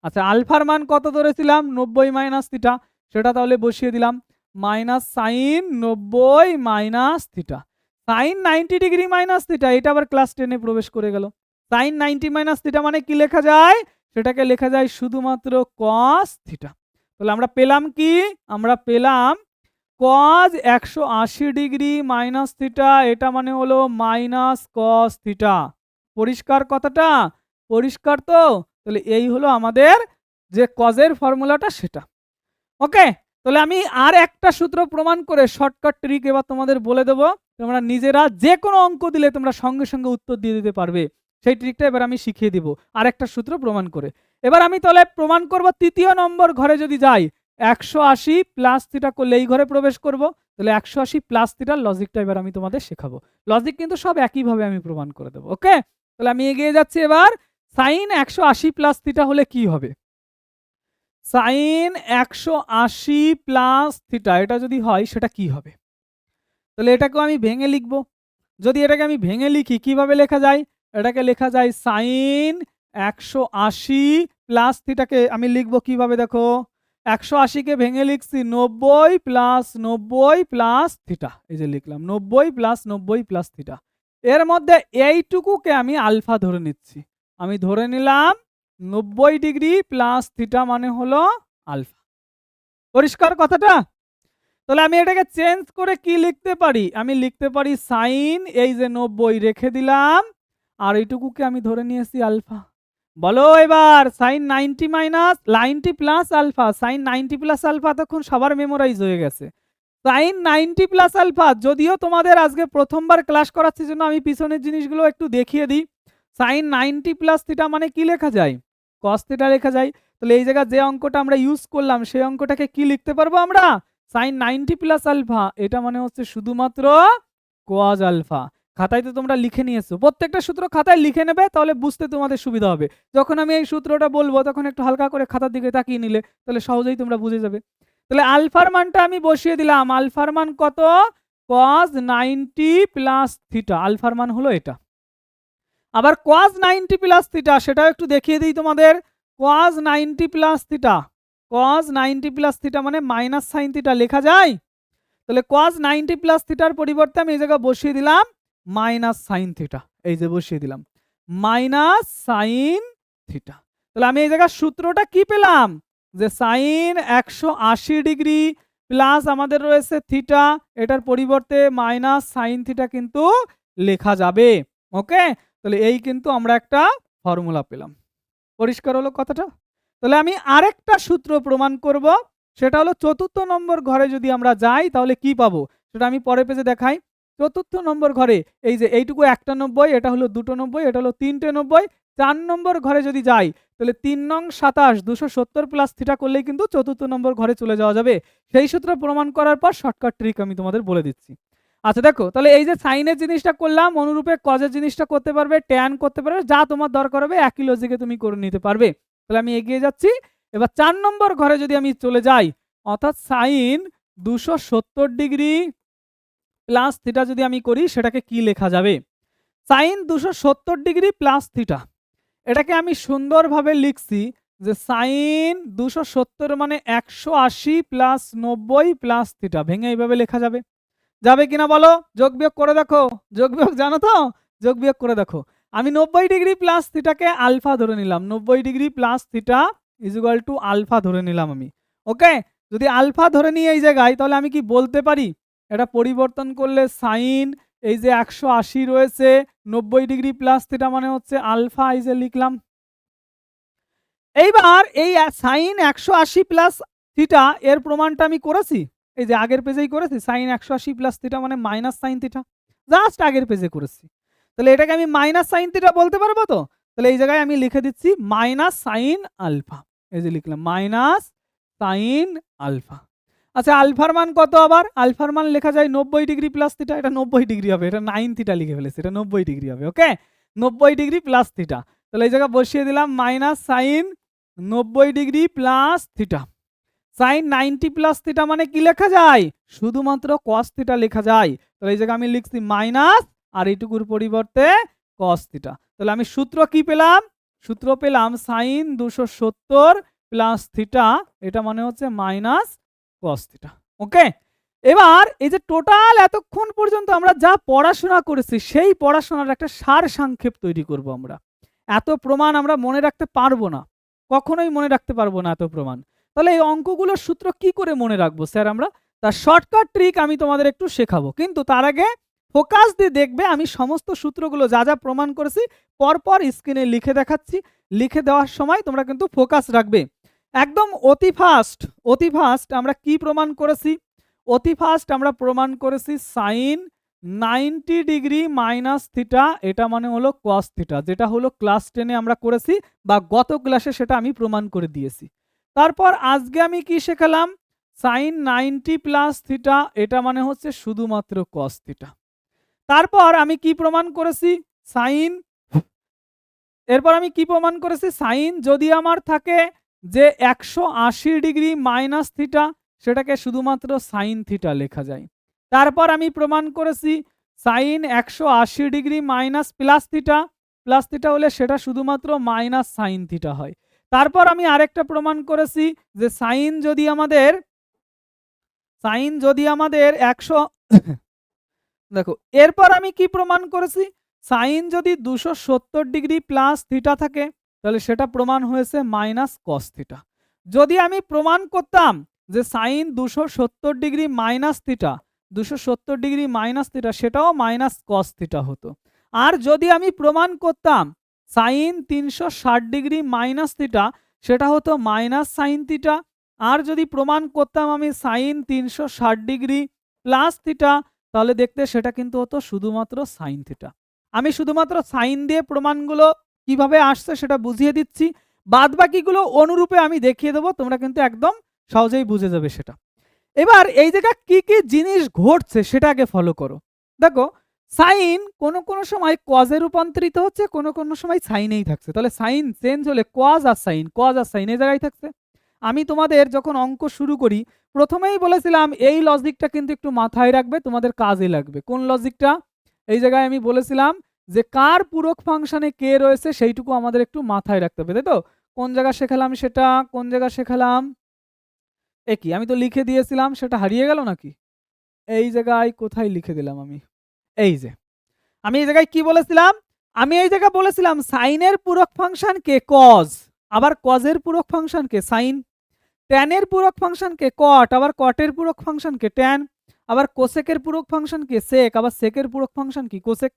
আচ্ছা, আলফার মান কত ধরেছিলাম? 90 মাইনাস থিটা, সেটা তাহলে বসিয়ে দিলাম, minus sine 90 minus theta. Sine 90 degree minus theta, এটা আবার ক্লাস 10 এ প্রবেশ করে গেল। সাইন 90 মাইনাস থিটা মানে কি লেখা যায়? সেটাকে লেখা যায় শুধুমাত্র কস থিটা। তাহলে আমরা পেলাম কি? আমরা পেলাম কজ 180 ডিগ্রি মাইনাস থিটা, এটা মানে হলো মাইনাস কস থিটা। পরিষ্কার কথাটা? পরিষ্কার তো? তাহলে এই হলো আমাদের যে কজের ফর্মুলাটা, সেটা। ওকে, তাহলে আমি আর একটা সূত্র প্রমাণ করে শর্টকাট ট্রিক এবার তোমাদের বলে দেবো। তোমরা নিজেরা যে কোনো অঙ্ক দিলে তোমরা সঙ্গে সঙ্গে উত্তর দিয়ে দিতে পারবে, সেই ট্রিকটা এবার আমি শিখিয়ে দিব আর একটা সূত্র প্রমাণ করে। এবার আমি তাহলে প্রমাণ করব তৃতীয় নম্বর ঘরে যদি যাই, 180 প্লাস থিটা করলে এই ঘরে প্রবেশ করব। তাহলে 180 প্লাস থিটার লজিকটা এবার আমি তোমাদের শেখাবো। লজিক কিন্তু সব একইভাবে আমি প্রমাণ করে দেবো। ওকে, তাহলে আমি এগিয়ে যাচ্ছি। এবার সাইন 180 প্লাস থিটা হলে কি হবে? সাইন 180 প্লাস থিটা এটা যদি হয় সেটা কি হবে? তাহলে এটাকেও আমি ভেঙে লিখব। যদি এটাকে আমি ভেঙে লিখি কিভাবে লেখা যায়? এটাকে লেখা যায় সাইন 180 প্লাস থিটাকে আমি লিখব কিভাবে দেখো? 180 কে ভেঙে লিখছি 90 প্লাস 90 প্লাস থিটা। এই যে লিখলাম 90 প্লাস 90 প্লাস থিটা। এর মধ্যে এইটুকুকে আমি আলফা ধরে নিচ্ছি। আমি ধরে নিলাম 90 ডিগ্রি প্লাস থিটা মানে হলো আলফা। পরিষ্কার কথাটা? তাহলে আমি এটাকে চেঞ্জ করে কি লিখতে পারি? আমি লিখতে পারি সাইন এই যে 90 রেখে দিলাম আর এইটুকুকে আমি ধরে নিয়েছি আলফা। বলো এবার sine 90 minus 90 plus alpha. Sine 90 plus alpha তখন সবার মেমোরাইজ হয়ে গেছে। সাইন 90 প্লাস আলফা যদিও তোমাদের আজকে প্রথমবার ক্লাস করাচ্ছি জন্য আমি পিছনের জিনিসগুলো একটু দেখিয়ে দিই। সাইন 90 প্লাস থিটা মানে কি লেখা যায়? কস থিটা লেখা যায়। তাহলে এই জায়গায় যে অঙ্কটা আমরা ইউজ করলাম সেই অঙ্কটাকে কি লিখতে পারবো আমরা? সাইন 90 প্লাস আলফা এটা মানে হচ্ছে শুধুমাত্র কজ আলফা। খাতায় তো তোমরা লিখে নিয়েছো, প্রত্যেকটা সূত্র খাতায় লিখে নেবে তাহলে বুঝতে তোমাদের সুবিধা হবে। যখন আমি এই সূত্রটা বলবো তখন একটু হালকা করে খাতার দিকে তাকিয়ে নিলে তাহলে সহজেই তোমরা বুঝে যাবে। তাহলে আলফার মানটা আমি বসিয়ে দিলাম। আলফার মান কত? Cos 90 plus theta. আলফার মান হলো এটা। আবার কজ 90 প্লাস থিটা সেটাও একটু দেখিয়ে দিই তোমাদের। Cos 90 plus theta, cos 90 plus theta মানে মাইনাস সাইন থিটা লেখা যায়? তাহলে কজ 90 প্লাস থিটার পরিবর্তে আমি এই জায়গায় বসিয়ে দিলাম মাইনাস সাইন থিটা। এই যে বসিয়ে দিলাম মাইনাস সাইন থিটা। তাহলে আমি এই জায়গায় সূত্রটা কি পেলাম? যে সাইন 180 ডিগ্রি প্লাস আমাদের রয়েছে থিটা, এটার পরিবর্তে মাইনাস সাইন থিটা কিন্তু লেখা যাবে। ওকে, তাহলে এই কিন্তু আমরা একটা ফর্মুলা পেলাম। পরিষ্কার হলো কথাটা? তাহলে আমি আরেকটা সূত্র প্রমাণ করব, সেটা হলো চতুর্থ নম্বর ঘরে যদি আমরা যাই তাহলে কি পাবো সেটা আমি পরের পেজে দেখাই। চতুর্থ নম্বর ঘরে এই যে এইটুকু একটা 90, এটা হলো দুটো 90, এটা হলো তিনটে 90। 4 নম্বর ঘরে যদি যাই তাহলে 3 নং 27 270 প্লাস থিটা করলেই কিন্তু চতুর্থ নম্বর ঘরে চলে যাওয়া যাবে। সেই সূত্র প্রমাণ করার পর শর্টকাট ট্রিক আমি তোমাদের বলে দিচ্ছি। আচ্ছা দেখো, তাহলে এই যে সাইনের জিনিসটা করলাম, অনুরূপে কজের জিনিসটা করতে পারবে, ট্যান করতে পারবে, যা তোমার দরকার হবে একই লজিকে তুমি করে নিতে পারবে। তাহলে আমি এগিয়ে যাচ্ছি। এবার 4 নম্বর ঘরে যদি আমি চলে যাই, অর্থাৎ সাইন 270 ডিগ্রি প্লাস থিটা যদি আমি করি সেটাকে কি লেখা যাবে? সাইন 270 ডিগ্রি প্লাস থিটা এটাকে আমি সুন্দরভাবে লিখছি যে সাইন 270 মানে 180 প্লাস 90 প্লাস থিটা। ভেঙে এইভাবে লেখা যাবে? যাবে কিনা বলো? যোগ বিয়োগ করে দেখো। যোগ বিয়োগ জানো তো? যোগ বিয়োগ করে দেখো। আমি 90 ডিগ্রি প্লাস থিটাকে আলফা ধরে নিলাম। 90 degree plus theta is equal to alpha ধরে নিলাম আমি। ওকে, যদি আলফা ধরে নিই এই জায়গায় তাহলে আমি কি বলতে পারি এটা পরিবর্তন করলে সাইন এই যে 180 রয়েছে 90 ডিগ্রি প্লাস থিটা মানে হচ্ছে আলফা, এই যে লিখলাম। এইবার এই সাইন 180 প্লাস থিটা এর প্রমাণটা আমি করেছি, এই যে আগের পেজেই করেছি। সাইন 180 প্লাস থিটা মানে মাইনাস সাইন থিটা, জাস্ট আগের পেজে করেছি। তাহলে এটাকে আমি মাইনাস সাইন থিটা বলতে পারবো তো? তাহলে এই জায়গায় আমি লিখে দিচ্ছি মাইনাস সাইন আলফা। এই যে লিখলাম মাইনাস সাইন আলফা। আচ্ছা আলফার মান কত? আবার আলফার মান লেখা যায় 90 ডিগ্রি প্লাস থিটা। এটা 90 ডিগ্রি হবে, এটা 9 থিটা লিখে ফেলেছি, এটা 90 ডিগ্রি হবে। Okay, 90 degree plus theta. তাহলে এই জায়গায় বসিয়ে দিলাম minus sine 90 degree plus theta. Sine 90 plus theta মানে কি লেখা যায়? শুধুমাত্র কস থিটা লেখা যায়। তাহলে এই জায়গায় আমি লিখছি মাইনাস আর এইটুকুর পরিবর্তে কস থিটা। তাহলে আমি সূত্র কি পেলাম? সূত্র পেলাম সাইন 270 প্লাস থিটা এটা মানে হচ্ছে মাইনাস কস থিটা। ওকে, এবার এই যে টোটাল এতক্ষণ পর্যন্ত আমরা যা পড়াশোনা করেছি সেই পড়াশোনার একটা সার সংক্ষেপ তৈরি করব আমরা। এত প্রমাণ আমরা মনে রাখতে পারবো না, কখনোই মনে রাখতে পারবো না এত প্রমাণ। তাহলে এই অঙ্কগুলোর সূত্র কি করে মনে রাখবো স্যার আমরা? তার শর্টকাট ট্রিক আমি তোমাদের একটু শেখাবো, কিন্তু তার আগে ফোকাস দিয়ে দেখবে আমি সমস্ত সূত্রগুলো যা যা প্রমাণ করেছি পরপর স্ক্রিনে লিখে দেখাচ্ছি। লিখে দেওয়ার সময় তোমরা কিন্তু ফোকাস রাখবে একদম। অতি ফাস্ট আমরা কি প্রমাণ করেছি? অতি ফাস্ট আমরা প্রমাণ করেছি সাইন 90 ডিগ্রি মাইনাস থিটা এটা মানে হলো কস থিটা, যেটা হলো ক্লাস 10-এ আমরা করেছি বা গত ক্লাসে সেটা আমি প্রমাণ করে দিয়েছি। তারপর আজকে আমি কি শেখালাম? সাইন 90 প্লাস থিটা এটা মানে হচ্ছে শুধুমাত্র কস থিটা। তারপর আমি কি প্রমাণ করেছি? সাইন, এরপর আমি কি প্রমাণ করেছি? সাইন যদি আমার থাকে যে 180 ডিগ্রি মাইনাস থিটা সেটাকে শুধুমাত্র সাইন থিটা লেখা যায়। তারপর আমি প্রমাণ করেছি sine 180 degree minus plus theta হলে সেটা শুধুমাত্র মাইনাস সাইন থিটা হয়। তারপর আমি আরেকটা প্রমাণ করেছি যে সাইন যদি আমাদের 100 দেখো এরপর আমি কি প্রমাণ করেছি, সাইন যদি 270 ডিগ্রি প্লাস থিটা থাকে তাহলে সেটা প্রমাণ হয়েছে মাইনাস কস থিটা। যদি আমি প্রমাণ করতাম যে সাইন 270 ডিগ্রি মাইনাস থিটা সেটাও মাইনাস কস থিটা হতো। আর যদি আমি প্রমাণ করতাম সাইন 360 ডিগ্রি মাইনাস থিটা সেটা হতো মাইনাস সাইন থিটা। আর যদি প্রমাণ করতাম আমি সাইন 360 ডিগ্রি প্লাস থিটা তাহলে দেখতে সেটা কিন্তু হতো শুধুমাত্র সাইন থিটা। আমি শুধুমাত্র সাইন দিয়ে প্রমাণগুলো কিভাবে আসছে সেটা বুঝিয়ে দিচ্ছি, বাদ বাকিগুলো অনুরূপে আমি দেখিয়ে দেবো, তোমরা কিন্তু একদম সহজেই বুঝে যাবে সেটা। এবার এই জায়গায় কি কি জিনিস ঘটছে সেটা আগে ফলো করো। দেখো সাইন কোনো সময় কজে রূপান্তরিত হচ্ছে, কোনো সময় সাইনেই থাকছে। তাহলে সাইন চেঞ্জ হলে কজ আর সাইন এই জায়গায় থাকছে। আমি তোমাদের যখন অঙ্ক শুরু করি প্রথমেই বলেছিলাম এই লজিকটা কিন্তু একটু মাথায় রাখবে, তোমাদের কাজে লাগবে। কোন লজিকটা? এই জায়গায় আমি বলেছিলাম যে কার পূরক ফাংশনে কে রয়েছে সেইটুকু আমাদের একটু মাথায় রাখতে হবে, তাই তো? কোন জায়গায় শেখালাম সেটা? কোন জায়গায় শেখালাম? কি আমি তো লিখে দিয়েছিলাম, সেটা হারিয়ে গেল নাকি? এই জায়গায় কোথায় লিখে দিলাম আমি? এই যে আমি এই জায়গায় কি বলেছিলাম? আমি এই জায়গায় বলেছিলাম সাইনের পূরক ফাংশন কে কজ, আবার কজের পূরক ফাংশন কে সাইন, ট্যানের পূরক ফাংশন কে কট, আবার কটের পূরক ফাংশন কে ট্যান, আবার কোসেকের পূরক ফাংশন কে সেক, আবার সেকের পূরক ফাংশন কি কোসেক।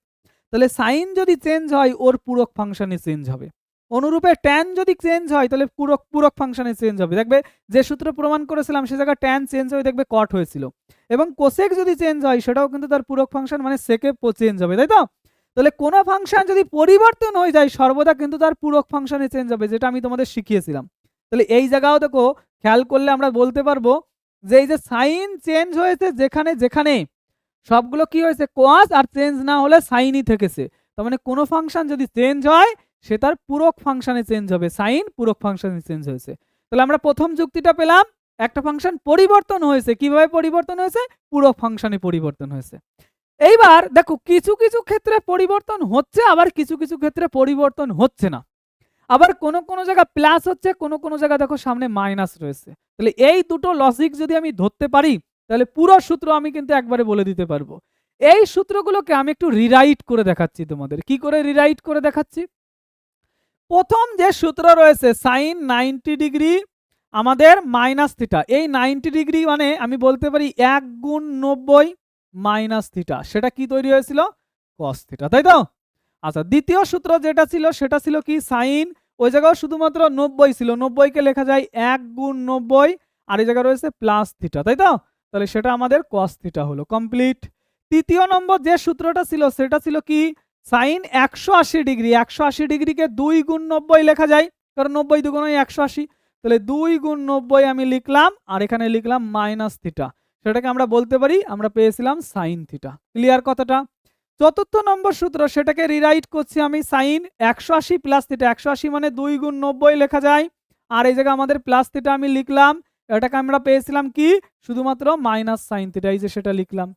তাহলে সাইন যদি চেঞ্জ হয় ওর পূরক ফাংশনে চেঞ্জ হবে, অনুরূপে ট্যান যদি চেঞ্জ হয় তাহলে পূরক ফাংশনে চেঞ্জ হবে। দেখবে যে সূত্র প্রমাণ করেছিলাম সে জায়গায় ট্যান চেঞ্জ হয়ে দেখবে কট হয়েছিল, এবং কোসেক যদি চেঞ্জ হয় সেটাও কিন্তু তার পূরক ফাংশন মানে সেকে চেঞ্জ হবে, তাই তো? তাহলে কোনো ফাংশন যদি পরিবর্তন হয়ে যায় সর্বদা কিন্তু তার পূরক ফাংশনে চেঞ্জ হবে, যেটা আমি তোমাদের শিখিয়েছিলাম। তাহলে এই জায়গাও দেখো খেয়াল করলে আমরা বলতে পারবো যে এই যে সাইন চেঞ্জ হয়েছে যেখানে যেখানে সবগুলো কি হয়েছে কোয়াস, আর চেঞ্জ না হলে সাইনই থেকেছে। তার মানে কোনো ফাংশন যদি চেঞ্জ হয় সে তার পূরক ফাংশনে চেঞ্জ হবে, সাইন পূরক ফাংশনে চেঞ্জ হয়েছে। তাহলে আমরা প্রথম যুক্তিটা পেলাম, একটা ফাংশন পরিবর্তন হয়েছে, কিভাবে পরিবর্তন হয়েছে? পূরক ফাংশনে পরিবর্তন হয়েছে। এইবার দেখো কিছু কিছু ক্ষেত্রে পরিবর্তন হচ্ছে, আবার কিছু কিছু ক্ষেত্রে পরিবর্তন হচ্ছে না, আবার কোনো জায়গায় প্লাস হচ্ছে, কোনো জায়গায় দেখো সামনে মাইনাস রয়েছে। তাহলে এই দুটো লজিক যদি আমি ধরতে পারি তাহলে পুরো সূত্র আমি কিন্তু একবারে বলে দিতে পারবো। এই সূত্রগুলোকে আমি একটু রিরাইট করে দেখাচ্ছি তোমাদের। কি করে রিরাইট করে দেখাচ্ছি? প্রথম যে সূত্র রয়েছে সাইন 90 ডিগ্রি আমাদের মাইনাস থিটা, এই 90 ডিগ্রি মানে আমি বলতে পারি 1 গুণ 90 মাইনাস থিটা, সেটা কি তৈরি হয়েছিল? কস থিটা, তাই তো? আচ্ছা, দ্বিতীয় সূত্র যেটা ছিল সেটা ছিল কি সাইন, ওই জায়গায় শুধুমাত্র 90 ছিল, 90 কে লেখা যায় 1 গুণ 90, আর এই জায়গায় রয়েছে প্লাস থিটা, তাই তো? তাহলে সেটা আমাদের কস থিটা হলো, কমপ্লিট। তৃতীয় নম্বর যে সূত্রটা ছিল সেটা ছিল কি সাইন 180 ডিগ্রি, 180 ডিগ্রিকে 2 গুণ 90 লেখা যায়, কারণ 90 দুগুণ 180। তাহলে 2 গুণ 90 আমি লিখলাম, আর এখানে লিখলাম মাইনাস থিটা, সেটাকে আমরা বলতে পারি আমরা পেয়েছিলাম সাইন থিটা। ক্লিয়ার কথাটা? চতুর্থ নম্বর সূত্র সেটাকে রিরাইট করছি আমি, সাইন 180 প্লাস থিটা, 180 মানে 2 গুণ 90 লেখা যায়, আর এই জায়গায় আমাদের প্লাস থিটা আমি লিখলাম, এটাকে আমরা পেয়েছিলাম কি শুধুমাত্র মাইনাস সাইন থিটা, এই যে সেটা লিখলাম।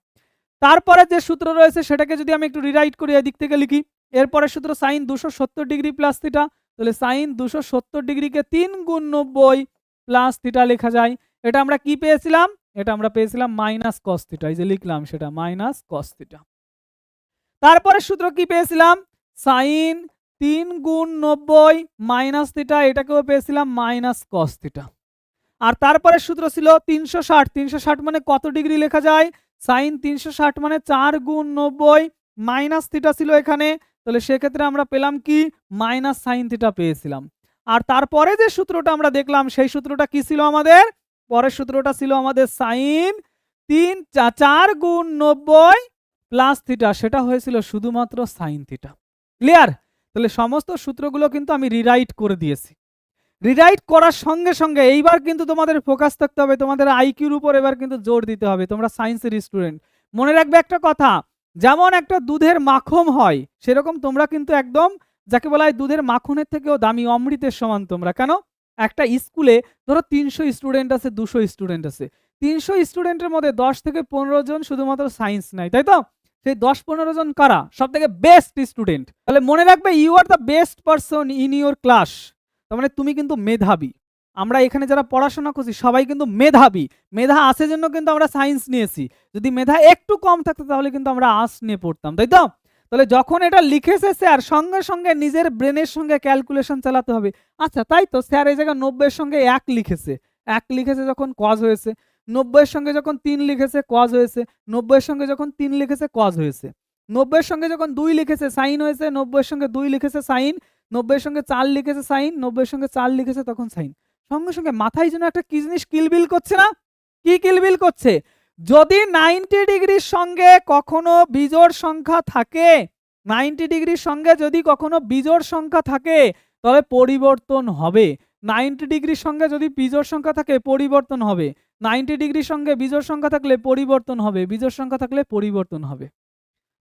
তারপরে যে সূত্র রয়েছে সেটাকে যদি আমি একটু রিরাইট করি এদিক থেকে লিখি, এরপরে সূত্র সাইন 270 ডিগ্রি প্লাস থিটা, তাহলে সাইন 270 ডিগ্রিকে 3 গুণ 90 প্লাস থিটা লেখা যায়। এটা আমরা কি পেয়েছিলাম? এটা আমরা পেয়েছিলাম মাইনাস কস থিটা, এই যে লিখলাম সেটা মাইনাস কস থিটা। তারপরে সূত্র কি পেয়েছিলাম? সাইন 3 গুণ 90 মাইনাস থিটা, এটাকেও পেয়েছিলাম মাইনাস কস থিটা। আর তারপরে সূত্র ছিল 360, 360 মানে কত ডিগ্রি লেখা যায়? সাইন 360 মানে 4 গুণ 90 মাইনাস থিটা ছিল এখানে, তাহলে সেক্ষেত্রে আমরা পেলাম কি মাইনাস সাইন থিটা পেয়েছিলাম। আর তারপরে যে সূত্রটা আমরা দেখলাম সেই সূত্রটা কি ছিল আমাদের? পরের সূত্রটা ছিল আমাদের সাইন 4 গুণ 90 প্লাস থিটা, সেটা হয়েছিল শুধুমাত্র সাইন থিটা। ক্লিয়ার? তাহলে সমস্ত সূত্রগুলো কিন্তু আমি রিরাইট করে দিয়েছি। রিরাইট করার সঙ্গে সঙ্গে এইবার কিন্তু তোমাদের ফোকাস থাকতে হবে, তোমাদের আইকিউর উপর এবার কিন্তু জোর দিতে হবে, তোমরা সায়েন্সের স্টুডেন্ট। মনে রাখবে একটা কথা, যেমন একটা দুধের মাখন হয় সেরকম তোমরা কিন্তু একদম যাকে বলা হয় দুধের মাখনের থেকেও দামি, অমৃতের সমান তোমরা। কেন? একটা স্কুলে ধরো 300 স্টুডেন্ট আছে, 200 স্টুডেন্ট আছে, 300 স্টুডেন্টের মধ্যে 10 থেকে 15 জন শুধুমাত্র সায়েন্স নেয়, তাই তো? সেই 10-15 জন কারা? সব থেকে বেস্ট স্টুডেন্ট। তাহলে মনে রাখবে, you are the best person in your class. তার মানে তুমি কিন্তু মেধাবী। আমরা এখানে যারা পড়াশোনা করছি সবাই কিন্তু মেধাবী। মেধা আছে জন্য কিন্তু আমরা সায়েন্স নিয়েছি। যদি মেধা একটু কম থাকতো তাহলে কিন্তু আমরা আর্টস নিয়ে পড়তাম, তাই তো? তাহলে যখন এটা লিখেছে স্যার, সঙ্গে সঙ্গে নিজের ব্রেনের সঙ্গে ক্যালকুলেশন চালাতে হবে। আচ্ছা তাই তো, স্যার এই জায়গায় 90 এর সঙ্গে 1 লিখেছে, 1 লিখেছে যখন কজ হয়েছে, 90 এর সঙ্গে যখন 3 লিখেছে কজ হয়েছে, 90 এর সঙ্গে যখন 3 লিখেছে কজ হয়েছে, 90 এর সঙ্গে যখন 2 লিখেছে সাইন হয়েছে, 90 এর সঙ্গে 2 লিখেছে সাইন, 90 এর সঙ্গে 4 লিখেছে সাইন, 90 এর সঙ্গে 4 লিখেছে তখন সাইন। সঙ্গে সঙ্গে মাথায় যেন একটা কি জিনিস কিলবিল করছে না? কি কিলবিল করছে? যদি 90 ডিগ্রির সঙ্গে কখনো বিজোড় সংখ্যা থাকে, 90 ডিগ্রির সঙ্গে যদি কখনো বিজোড় সংখ্যা থাকে তাহলে পরিবর্তন হবে। 90 ডিগ্রির সঙ্গে যদি বিজোড় সংখ্যা থাকে পরিবর্তন হবে। 90 ডিগ্রির সঙ্গে বিজোড় সংখ্যা থাকলে পরিবর্তন হবে, বিজোড় সংখ্যা থাকলে পরিবর্তন হবে।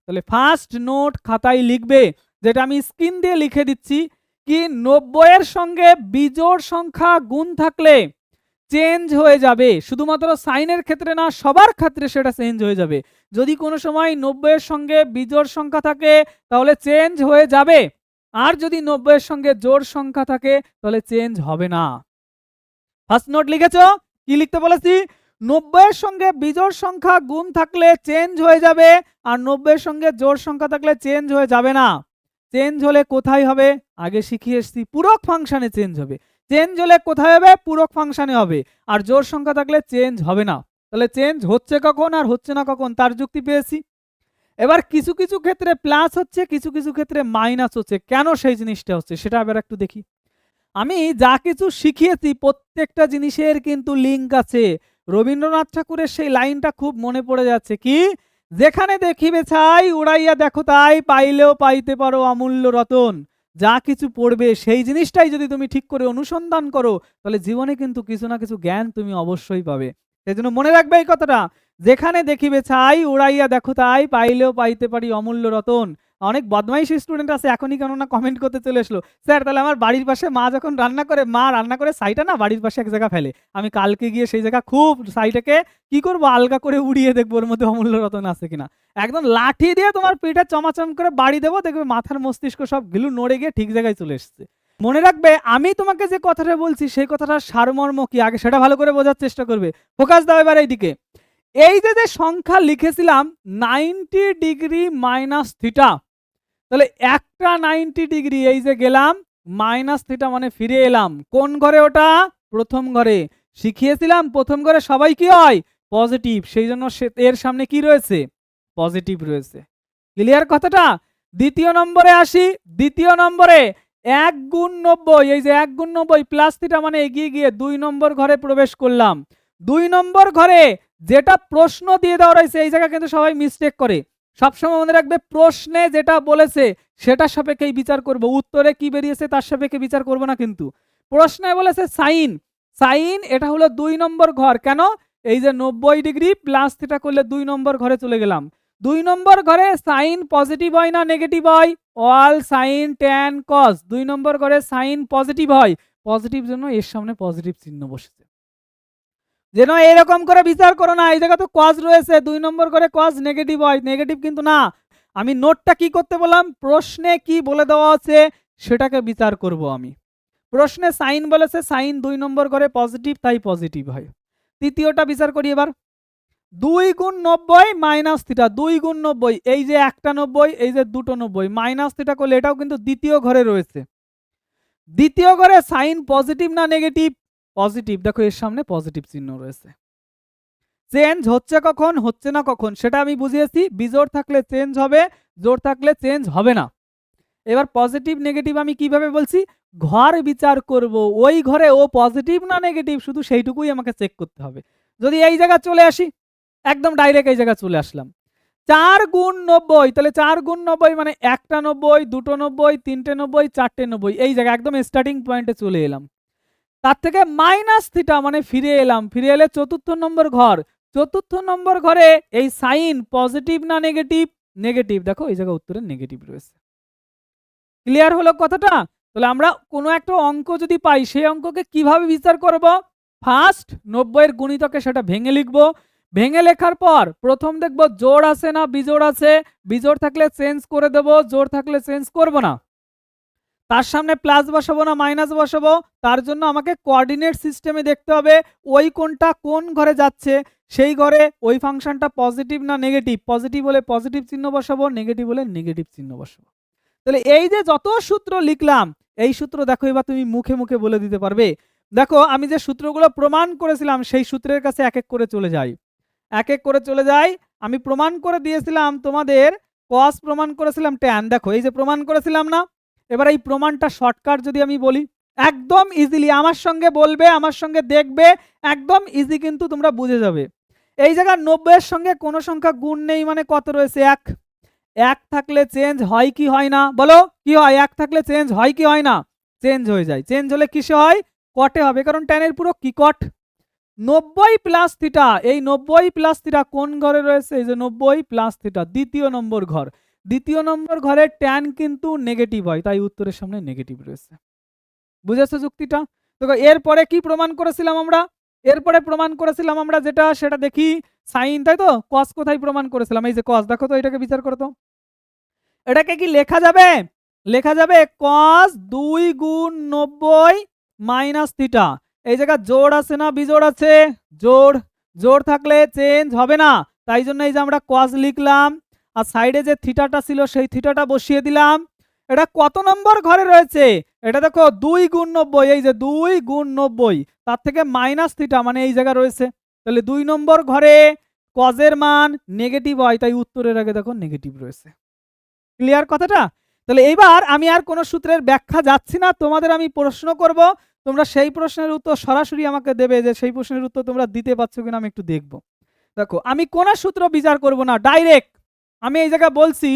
তাহলে ফার্স্ট নোট খাতায় লিখবে, যেটা আমি স্ক্রিন দিয়ে লিখে দিচ্ছি, কি 90 এর সঙ্গে বিজোড় সংখ্যা গুণ থাকলে চেঞ্জ হয়ে যাবে। শুধুমাত্র সাইনের ক্ষেত্রে না, সবার ক্ষেত্রে সেটা চেঞ্জ হয়ে যাবে। যদি কোনো সময় 90 এর সঙ্গে বিজোড় সংখ্যা থাকে তাহলে চেঞ্জ হয়ে যাবে, আর যদি 90 এর সঙ্গে জোড় সংখ্যা থাকে তাহলে চেঞ্জ হবে না। ফার্স্ট নোট লিখেছো? কি লিখতে বলেছি? 90 এর সঙ্গে বিজোড় সংখ্যা গুণ থাকলে চেঞ্জ হয়ে যাবে, আর 90 এর সঙ্গে জোড় সংখ্যা থাকলে চেঞ্জ হয়ে যাবে না। চেঞ্জ হলে কোথায় হবে? আগে শিখিয়ে এসেছি, পূরক ফাংশনে চেঞ্জ হবে। চেঞ্জ হলে কোথায় হবে? পূরক ফাংশনে হবে। আর জোড় সংখ্যা থাকলে চেঞ্জ হবে না। তাহলে চেঞ্জ হচ্ছে কখন আর হচ্ছে না কখন, তার যুক্তি পেয়েছি। এবার কিছু কিছু ক্ষেত্রে প্লাস হচ্ছে, কিছু কিছু ক্ষেত্রে মাইনাস হচ্ছে। কেন সেই জিনিসটা হচ্ছে সেটা এবার একটু দেখি। আমি যা কিছু শিখিয়েছি প্রত্যেকটা জিনিসের কিন্তু লিঙ্ক আছে। রবীন্দ্রনাথ ঠাকুরের সেই লাইনটা খুব মনে পড়ে যাচ্ছে, কি, যেখানে দেখিবে ছাই উড়াইয়া দেখো তাই, পাইলেও পাইতে পারো অমূল্য রতন। যা কিছু পড়বে সেই জিনিসটাই যদি তুমি ঠিক করে অনুসন্ধান করো তাহলে জীবনে কিন্তু কিছু না কিছু জ্ঞান তুমি অবশ্যই পাবে। সেজন্য মনে রাখবে এই কথাটা, যেখানে দেখিবে ছাই উড়াইয়া দেখো তাই, পাইলেও পাইতে পারি অমূল্য রতন। অনেক বদমাইশ স্টুডেন্ট আছে, এখনই কেন না কমেন্ট করতে চলে এসলো, স্যার তাহলে আমার বাড়ির পাশে মা যখন রান্না করে, মা রান্না করে ছাইটা না বাড়ির পাশে এক জায়গা ফেলে, আমি কালকে গিয়ে সেই জায়গা খুব ছাইটাকে কি করবো, আলগা করে উড়িয়ে দেখবো ওর মধ্যে অমূল্য রতন আছে কিনা। একদম লাঠি দিয়ে তোমার পিঠে চমাচম করে বাড়ি দেবো, দেখবে মাথার মস্তিষ্ক সব গিলু নড়ে গিয়ে ঠিক জায়গায় চলে এসছে। মনে রাখবে, আমি তোমাকে যে কথাটা বলছি সেই কথাটার সারমর্ম কি আগে সেটা ভালো করে বোঝার চেষ্টা করবে। ফোকাস দাও এবার এইদিকে। এই যে যে সংখ্যা লিখেছিলাম 90 ডিগ্রি মাইনাস থিটা, তাহলে একটা 90 ডিগ্রি এই যে গেলাম মাইনাস থিটা মানে ফিরে এলাম কোন ঘরে? ওটা প্রথম ঘরে। শিখিয়েছিলাম প্রথম ঘরে সবাই কি হয়? পজিটিভ, সেই জন্য এর সামনে কি রয়েছে? পজিটিভ রয়েছে। ক্লিয়ার কথাটা? দ্বিতীয় নম্বরে আসি। দ্বিতীয় নম্বরে 1 গুণ 90, এই যে 1 গুণ 90 প্লাস থিটা মানে এগিয়ে গিয়ে 2 নম্বর ঘরে প্রবেশ করলাম। 2 নম্বর ঘরে যেটা প্রশ্ন দিয়ে দেওয়া রয়েছে, এই জায়গা কিন্তু সবাই মিস্টেক করে। সবসময় মনে রাখবে, প্রশ্নে যেটা বলেছে সেটা সাপেক্ষেই বিচার করব, উত্তরে কি বেরিয়েছে তার সাপেক্ষে বিচার করব না। কিন্তু প্রশ্নে বলেছে সাইন, সাইন এটা হলো 2 নম্বর ঘর। কেন? এই যে 90 ডিগ্রি প্লাস থিটা করলে 2 নম্বর ঘরে চলে গেলাম। 2 নম্বর ঘরে সাইন পজিটিভ হয় না নেগেটিভ হয়? অল সাইন ট্যান কস। 2 নম্বর ঘরে সাইন পজিটিভ হয়, পজিটিভ জন্য এর সামনে পজিটিভ চিহ্ন বসেছে। যেন এরকম করে বিচার করো না, এই জায়গা তো কজ রয়েছে, 2 নম্বর করে কজ নেগেটিভ হয়, নেগেটিভ কিন্তু না। আমি নোটটা কি করতে বললাম? প্রশ্নে কি বলে দেওয়া আছে সেটাকে বিচার করব আমি। প্রশ্নে সাইন বলেছে, সাইন 2 নম্বর করে পজিটিভ, তাই পজিটিভ হয়। তৃতীয়টা বিচার করি এবার। 2 গুণ 90 মাইনাস থিটা, 2 গুণ 90, এই যে একটা 90, এই যে দুটো 90, মাইনাস থিটা করলে এটাও কিন্তু দ্বিতীয় ঘরে রয়েছে। দ্বিতীয় ঘরে সাইন পজিটিভ না নেগেটিভ? পজিটিভ। দেখো এর সামনে পজিটিভ চিহ্ন রয়েছে। চেঞ্জ হচ্ছে কখন, হচ্ছে না কখন সেটা আমি বুঝিয়েছি। বিজোড় থাকলে চেঞ্জ হবে, জোড় থাকলে চেঞ্জ হবে না। এবার পজিটিভ নেগেটিভ আমি কিভাবে বলছি? ঘর বিচার করব, ওই ঘরে ও পজিটিভ না নেগেটিভ শুধু সেইটুকুই আমাকে চেক করতে হবে। যদি এই জায়গা চলে আসি, একদম ডাইরেক্ট এই জায়গা চলে আসলাম, 4 গুণ 90, তাহলে 4 গুণ 90 মানে একটা 90, দুটো 90, তিনটে 90, চারটে 90, এই জায়গা একদম স্টার্টিং পয়েন্টে চলে এলাম। তার থেকে মাইনাস থিটা মানে ফিরে এলাম, ফিরে এলে চতুর্থ নম্বর ঘর। চতুর্থ নম্বর ঘরে এই সাইন পজিটিভ না নেগেটিভ? নেগেটিভ। দেখো এই জায়গা উত্তরে নেগেটিভ রয়েছে। ক্লিয়ার হলো কথাটা? তাহলে আমরা কোনো একটা অঙ্ক যদি পাই সেই অঙ্ককে কিভাবে বিচার করব? ফার্স্ট 90 এর গুণিতকে সেটা ভেঙে লিখব। ভেঙে লেখার পর প্রথম দেখব জোড় আছে না বিজোড় আছে। বিজোড় থাকলে চেঞ্জ করে দেব, জোড় থাকলে চেঞ্জ করব না। তার সামনে প্লাস বসাবো না মাইনাস বসাবো, তার জন্য আমাকে কোঅর্ডিনেট সিস্টেমে দেখতে হবে ওই কোনটা কোন ঘরে যাচ্ছে, সেই ঘরে ওই ফাংশনটা পজিটিভ না নেগেটিভ। পজিটিভ হলে পজিটিভ চিহ্ন বসাবো, নেগেটিভ হলে নেগেটিভ চিহ্ন বসাবো। তাহলে এই যে যত সূত্র লিখলাম, এই সূত্র দেখো এবার তুমি মুখে মুখে বলে দিতে পারবে। দেখো আমি যে সূত্রগুলো প্রমাণ করেছিলাম সেই সূত্রের কাছে এক এক করে চলে যাই, এক এক করে চলে যাই। আমি প্রমাণ করে দিয়েছিলাম তোমাদের cos, প্রমাণ করেছিলাম tan। দেখো এই যে প্রমাণ করেছিলাম না, এবার এই প্রমাণটা শর্টকাট যদি আমি বলি একদম ইজিলি, আমার সঙ্গে বলবে, আমার সঙ্গে দেখবে, একদম ইজি কিন্তু তোমরা বুঝে যাবে। এই জায়গায় 90 এর সঙ্গে কোনো সংখ্যা গুণ নেই মানে কত রয়েছে? 1। 1 থাকলে চেঞ্জ হয় কি হয় না? বলো কি হয়? 1 থাকলে চেঞ্জ হয় কি হয় না? চেঞ্জ হয়ে যায়। চেঞ্জ হলে কিসে হয়? কটে হবে, কারণ tan এর পুরো কি কট। 90 প্লাস থিটা, এই 90 প্লাস থিটা কোন ঘরে রয়েছে? এই যে 90 প্লাস থিটা দ্বিতীয় নম্বর ঘর। দ্বিতীয় নম্বর ঘরে ট্যান কিন্তু নেগেটিভ হয়, তাই উত্তরের সামনে নেগেটিভ রয়েছে। বুঝেছো যুক্তিটা? তো এরপরে কি প্রমাণ করেছিলাম আমরা? এরপরে প্রমাণ করেছিলাম আমরা যেটা, সেটা দেখি সাইন, তাই তো? কস কোথায় প্রমাণ করেছিলাম? এই যে কস, দেখো তো এটাকে বিচার করো তো। এটাকে কি লেখা যাবে? লেখা যাবে কস 2 গুণ 90 মাইনাস থিটা। এই জায়গায় জোড় আছে না বিজোড় আছে? জোড়। জোড় থাকলে চেঞ্জ হবে না, তাই জন্য এই যে আমরা কস লিখলাম, আর সাইডে যে থিটাটা ছিল সেই থিটাটা বসিয়ে দিলাম। এটা কত নম্বর ঘরে রয়েছে? এটা দেখো 2 গুণ 90, এই যে 2 গুণ 90, তার থেকে মাইনাস থিটা মানে এই জায়গা রয়েছে। তাহলে 2 নম্বর ঘরে কজের মান নেগেটিভ হয়, তাই উত্তরের আগে দেখো নেগেটিভ রয়েছে। ক্লিয়ার কথাটা? তাহলে এইবার আমি আর কোনো সূত্রের ব্যাখ্যা যাচ্ছি না, তোমাদের আমি প্রশ্ন করব, তোমরা সেই প্রশ্নের উত্তর সরাসরি আমাকে দেবে, যে সেই প্রশ্নের উত্তর তোমরা দিতে পারছো কিনা আমি একটু দেখব। দেখো আমি কোন সূত্র বিচার করব না, ডাইরেক্ট আমি এই জায়গায় বলছি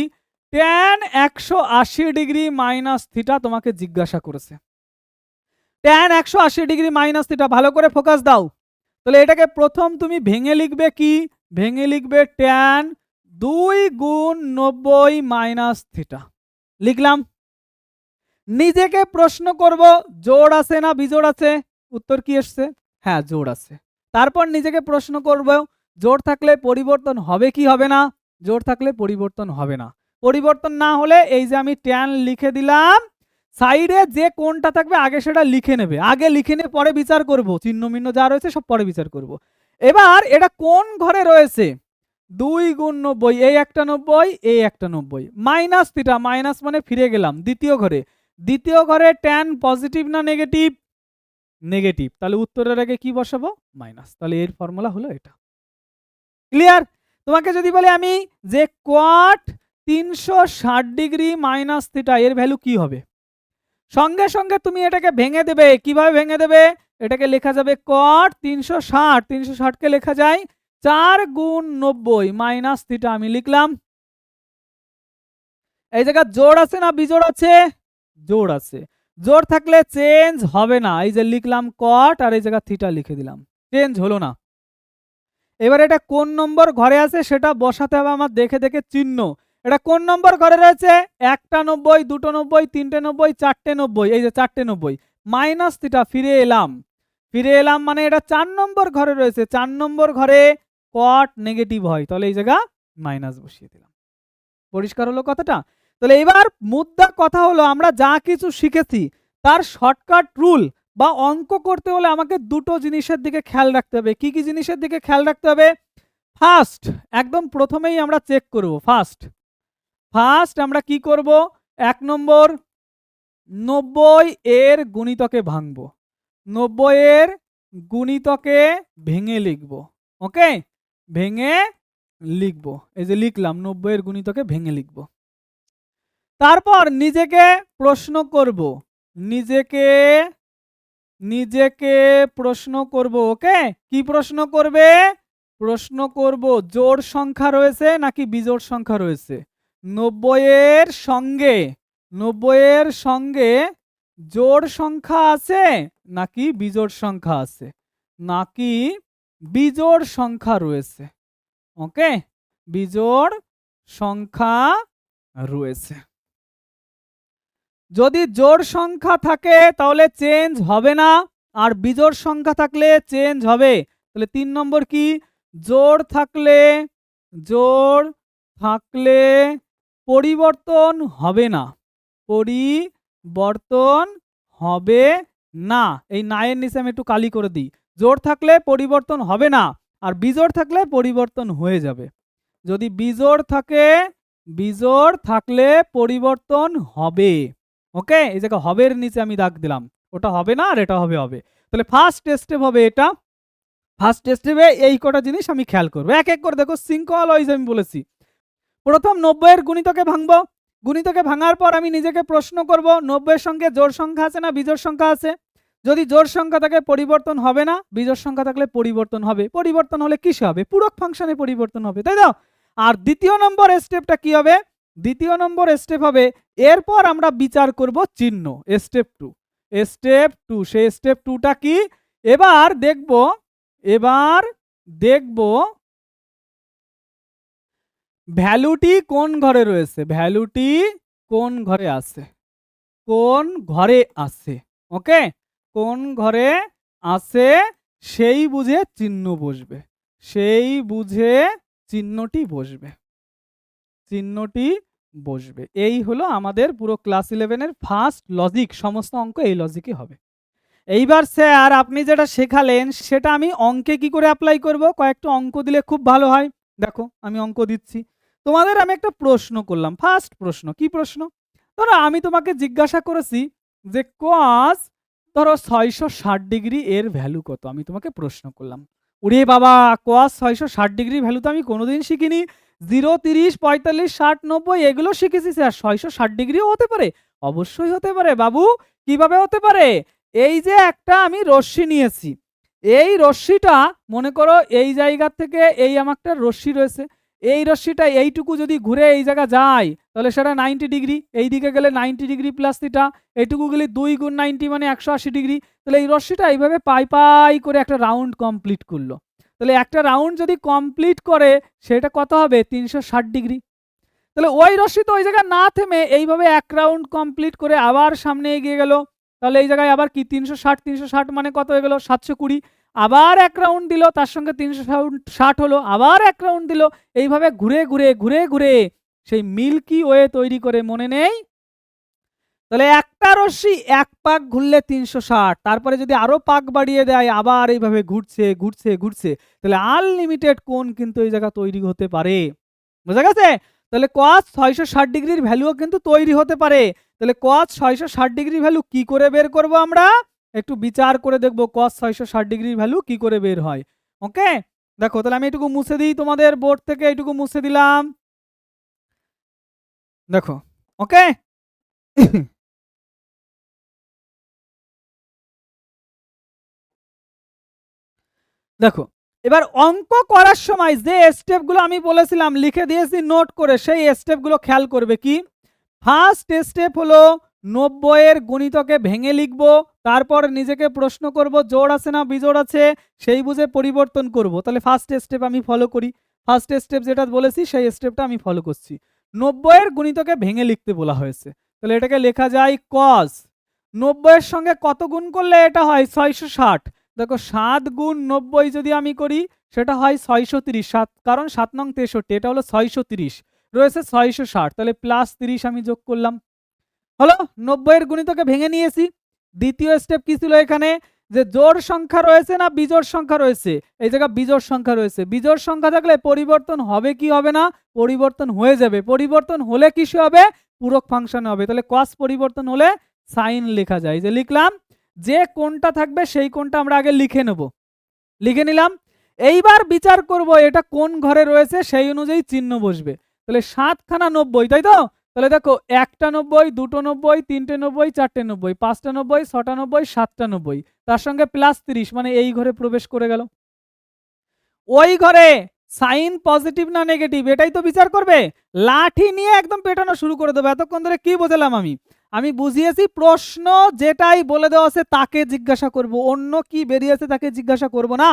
tan 180 ডিগ্রি মাইনাস থিটা তোমাকে জিজ্ঞাসা করেছে। tan 180 ডিগ্রি মাইনাস থিটা, ভালো করে ফোকাস দাও। তাহলে এটাকে প্রথম তুমি ভেঙে লিখবে কি? ভেঙে লিখবে tan 2 গুণ 90 মাইনাস থিটা। লিখলাম। নিজেকে প্রশ্ন করব জোড় আছে না বিজোড় আছে? উত্তর কি এসছে? হ্যাঁ জোড় আছে। তারপর নিজেকে প্রশ্ন করব জোড় থাকলে পরিবর্তন হবে কি হবে না? জোড় থাকলে পরিবর্তন হবে না। পরিবর্তন না হলে এই যে আমি ট্যান লিখে দিলাম, সাইডে যে কোনটা থাকবে আগে সেটা লিখে নেবে, আগে লিখে নিয়ে পরে বিচার করব, চিহ্ন মিহ্ন যা রয়েছে সব পরে বিচার করব। এবার এটা কোন ঘরে রয়েছে? 2 গুণ 90, এই একটা 90, এই একটা 90, মাইনাস থিটা, মাইনাস মানে ফিরে গেলাম দ্বিতীয় ঘরে। দ্বিতীয় ঘরে ট্যান পজিটিভ না নেগেটিভ? নেগেটিভ, তাহলে উত্তরের আগে কি বসাবো? মাইনাস। তাহলে এর ফর্মুলা হলো এটা। ক্লিয়ার? তোমাকে যদি বলে আমি যে কট 360 ডিগ্রি মাইনাস থিটা, এর ভ্যালু কি হবে? সঙ্গে সঙ্গে তুমি এটাকে ভেঙে দেবে। কিভাবে ভেঙে দেবে? এটাকে লেখা যাবে কট 360, 360 কে লেখা যায় 4 গুণ 90 মাইনাস থিটা। আমি লিখলাম। এই জায়গা জোড় আছে না বিজোড় আছে? জোড় আছে। জোড় থাকলে চেঞ্জ হবে না, এই যে লিখলাম কট আর এই জায়গা থিটা লিখে দিলাম, চেঞ্জ হলো না। এবার এটা কোন নম্বর ঘরে আছে সেটা বসাতে হবে আমার দেখে দেখে চিহ্ন। এটা কোন নম্বর ঘরে রয়েছে? একটা 90, দুটো 90, তিনটে 90, চারটে 90, এই যে চারটে 90 মাইনাস থিটা, ফিরে এলাম। ফিরে এলাম মানে এটা 4 নম্বর ঘরে রয়েছে। 4 নম্বর ঘরে কট নেগেটিভ হয়, তাহলে এই জায়গা মাইনাস বসিয়ে দিলাম। পরিষ্কার হলো কথাটা? তাহলে এবার মুদ্রা কথা হলো আমরা যা কিছু শিখেছি তার শর্টকাট রুল বা অঙ্ক করতে হলে আমাকে দুটো জিনিসের দিকে খেয়াল রাখতে হবে। কি কি জিনিসের দিকে খেয়াল রাখতে হবে? ফার্স্ট, একদম প্রথমেই আমরা চেক করব। ফার্স্ট আমরা কি করব? 1 নম্বর 90 এর গুণিতকে ভাঙব, 90 এর গুণিতকে ভেঙে লিখব। ওকে, ভেঙে লিখব। এই যে লিখলাম 90 এর গুণিতকে ভেঙে লিখব। তারপর নিজেকে প্রশ্ন করব, নিজেকে প্রশ্ন করব। ওকে, কি প্রশ্ন করবে? প্রশ্ন করব জোড় সংখ্যা রয়েছে নাকি বিজোড় সংখ্যা রয়েছে। 90 এর সঙ্গে জোড় সংখ্যা আছে নাকি বিজোড় সংখ্যা আছে, নাকি বিজোড় সংখ্যা রয়েছে। ওকে, বিজোড় সংখ্যা রয়েছে। যদি জোড় সংখ্যা থাকে তাহলে চেঞ্জ হবে না, আর বিজোড় সংখ্যা থাকলে চেঞ্জ হবে। তাহলে 3 নম্বর কি, জোড় থাকলে পরিবর্তন হবে না, পরিবর্তন হবে না। এই নায়ের নিচে আমি একটু কালি করে দিই। জোড় থাকলে পরিবর্তন হবে না, আর বিজোড় থাকলে পরিবর্তন হয়ে যাবে। যদি বিজোড় থাকলে পরিবর্তন হবে। ওকে, এই জায়গা হবের নিচে আমি দাগ দিলাম, ওটা হবে না আর এটা হবে। তাহলে ফার্স্ট স্টেপ হবে এটা। ফার্স্ট স্টেপে এই কটা জিনিস আমি খেয়াল করবো, এক এক করে দেখো সিঙ্কল ওয়াইজ আমি বলেছি। প্রথম 90 এর গুণিতকে ভাঙবো, গুণিতকে ভাঙার পর আমি নিজেকে প্রশ্ন করব 90 এর সঙ্গে জোড় সংখ্যা আছে না বিজোড় সংখ্যা আছে। যদি জোড় সংখ্যা থাকে পরিবর্তন হবে না, বিজোড় সংখ্যা থাকলে পরিবর্তন হবে। পরিবর্তন হলে কিসে হবে, পূরক ফাংশনে পরিবর্তন হবে, তাই তো। আর দ্বিতীয় নম্বর স্টেপটা কি হবে, দ্বিতীয় নম্বর স্টেপ হবে এরপর আমরা বিচার করব চিহ্ন। স্টেপ 2, সেই স্টেপ 2টা কি, এবার দেখব ভ্যালুটি কোন ঘরে রয়েছে, ভ্যালুটি কোন ঘরে আছে, ওকে, কোন ঘরে আছে সেই বুঝে চিহ্ন বসবে, সেই বুঝে চিহ্নটি বসবে। এই হলো আমাদের পুরো ক্লাস 11 এর ফার্স্ট লজিক। সমস্ত অঙ্ক এই লজিকে হবে। এইবার স্যার আপনি যেটা শেখালেন সেটা আমি অঙ্কে কি করে অ্যাপ্লাই করব, কয়েকটা অঙ্ক দিলে খুব ভালো হয়। দেখো আমি অঙ্ক দিচ্ছি, তোমাদের আমি একটা প্রশ্ন করলাম। ফার্স্ট প্রশ্ন, কি প্রশ্ন, ধরো আমি তোমাকে জিজ্ঞাসা করেছি যে cos ধরো 660 ডিগ্রি এর ভ্যালু কত, আমি তোমাকে প্রশ্ন করলাম। ওরে বাবা, cos 660 ডিগ্রি ভ্যালু তো আমি কোনোদিন শিখিনি। 0, 30, 45, 60, 90 এগুলো শিখেছি স্যার, 660 ডিগ্রিও হতে পারে? অবশ্যই হতে পারে বাবু। কিভাবে হতে পারে, এই যে একটা আমি রশ্মি নিয়েছি, এই রশ্মিটা মনে করো এই জায়গা থেকে এই আমার একটা রশ্মি রয়েছে, এই রশ্মিটা এইটুকু যদি ঘুরে এই জায়গা যায় তাহলে সেটা 90 ডিগ্রি, এই দিকে গেলে 90 ডিগ্রি প্লাস থিটা, এইটুকু গেলে 2 গুণ 90 মানে 180 ডিগ্রি। তাহলে এই রশ্মিটা এইভাবে পাই করে একটা রাউন্ড কমপ্লিট করলো। তাহলে একটা রাউন্ড যদি কমপ্লিট করে সেটা কত হবে, 360 ডিগ্রি। তাহলে ওই রশ্মি তো ওই জায়গায় না থেমে এইভাবে এক রাউন্ড কমপ্লিট করে আবার সামনে এগিয়ে গেল। তাহলে এই জায়গায় আবার কি 360 মানে কত হয়ে গেল, 720। আবার এক রাউন্ড দিল, তার সঙ্গে 360 হলো, আবার এক রাউন্ড দিল, এইভাবে ঘুরে সেই মিল্কি ওয়ে তৈরি করে, মনে নেই? তাহলে একটা রশ্মি এক পাক ঘুরলে 360, তারপরে যদি আরো পাক বাড়িয়ে দেয় আবার এইভাবে ঘুরছে, তাহলে আনলিমিটেড কোণ কিন্তু এই জায়গা তৈরি হতে পারে। বোঝা গেছে? তাহলে cos 660 ডিগ্রির ভ্যালুও কিন্তু তৈরি হতে পারে। তাহলে cos 660 ডিগ্রি ভ্যালু কি করে বের করব আমরা, একটু বিচার করে দেখব cos 660 ডিগ্রির ভ্যালু কি করে বের হয়। ওকে, দেখো তাহলে আমি এটুকু মুছে দিই তোমাদের বোর্ড থেকে, এটুকু মুছে দিলাম। দেখো, ওকে। দেখো এবার অঙ্ক করার সময় যে স্টেপগুলো আমি বলেছিলাম লিখে দিয়েছি নোট করে, সেই স্টেপগুলো খেয়াল করবে। কি, ফার্স্ট স্টেপ হলো 90 এর গুণিতকে ভেঙে লিখব, তারপর নিজেকে প্রশ্ন করব জোড় আছে না বিজোড় আছে, সেই বুঝে পরিবর্তন করব। তাহলে ফার্স্ট স্টেপ আমি ফলো করি, ফার্স্ট স্টেপ যেটা বলেছি সেই স্টেপটা আমি ফলো করছি। 90 এর গুণিতকে ভেঙে লিখতে বলা হয়েছে, তাহলে এটাকে লেখা যায় cos 90 এর সঙ্গে কত গুণ করলে এটা হয় 660। দেখো 7 গুণ 90 যদি আমি করি সেটা হয় 630, 7 কারণ 7 নং 63, এটা হলো 630, রয়েছে 660, তাহলে প্লাস 30 আমি যোগ করলাম, হলো 90 এর গুণিতকে ভেঙে নিয়েছি। দ্বিতীয় স্টেপ কি ছিল এখানে, যে জোড় সংখ্যা রয়েছে না বিজোড় সংখ্যা রয়েছে, এই জায়গা বিজোড় সংখ্যা রয়েছে। বিজোড় সংখ্যা থাকলে পরিবর্তন হবে কি হবে না, পরিবর্তন হয়ে যাবে। পরিবর্তন হলে কিসে হবে, পূরক ফাংশনে হবে। তাহলে cos পরিবর্তন হলে সাইন লেখা যায়, যে লিখলাম যে কোনটা থাকবে সেই কোনটা আমরা আগে লিখে নেব, লিখে নিলাম। এইবার বিচার করব এটা কোন ঘরে রয়েছে, সেই অনুযায়ী চিহ্ন বসবে। তাহলে 7 খানা 90, তাই তো। তাহলে দেখো 1টা 90, 2টো 90, 3টে 90, 4টে 90, 5টা 90, 6টা 90, 7টা 90, তার সঙ্গে প্লাস 30 মানে এই ঘরে প্রবেশ করে গেল। ওই ঘরে সাইন পজিটিভ না নেগেটিভ এটাই তো বিচার করবে। লাঠি নিয়ে একদম পেটানো শুরু করে দেবো। এতক্ষণ ধরে কি বোঝালাম আমি বুঝিয়েছি প্রশ্ন যেটাই বলে দেওয়া আছে তাকে জিজ্ঞাসা করব, অন্য কি বেরিয়েছে তাকে জিজ্ঞাসা করব না।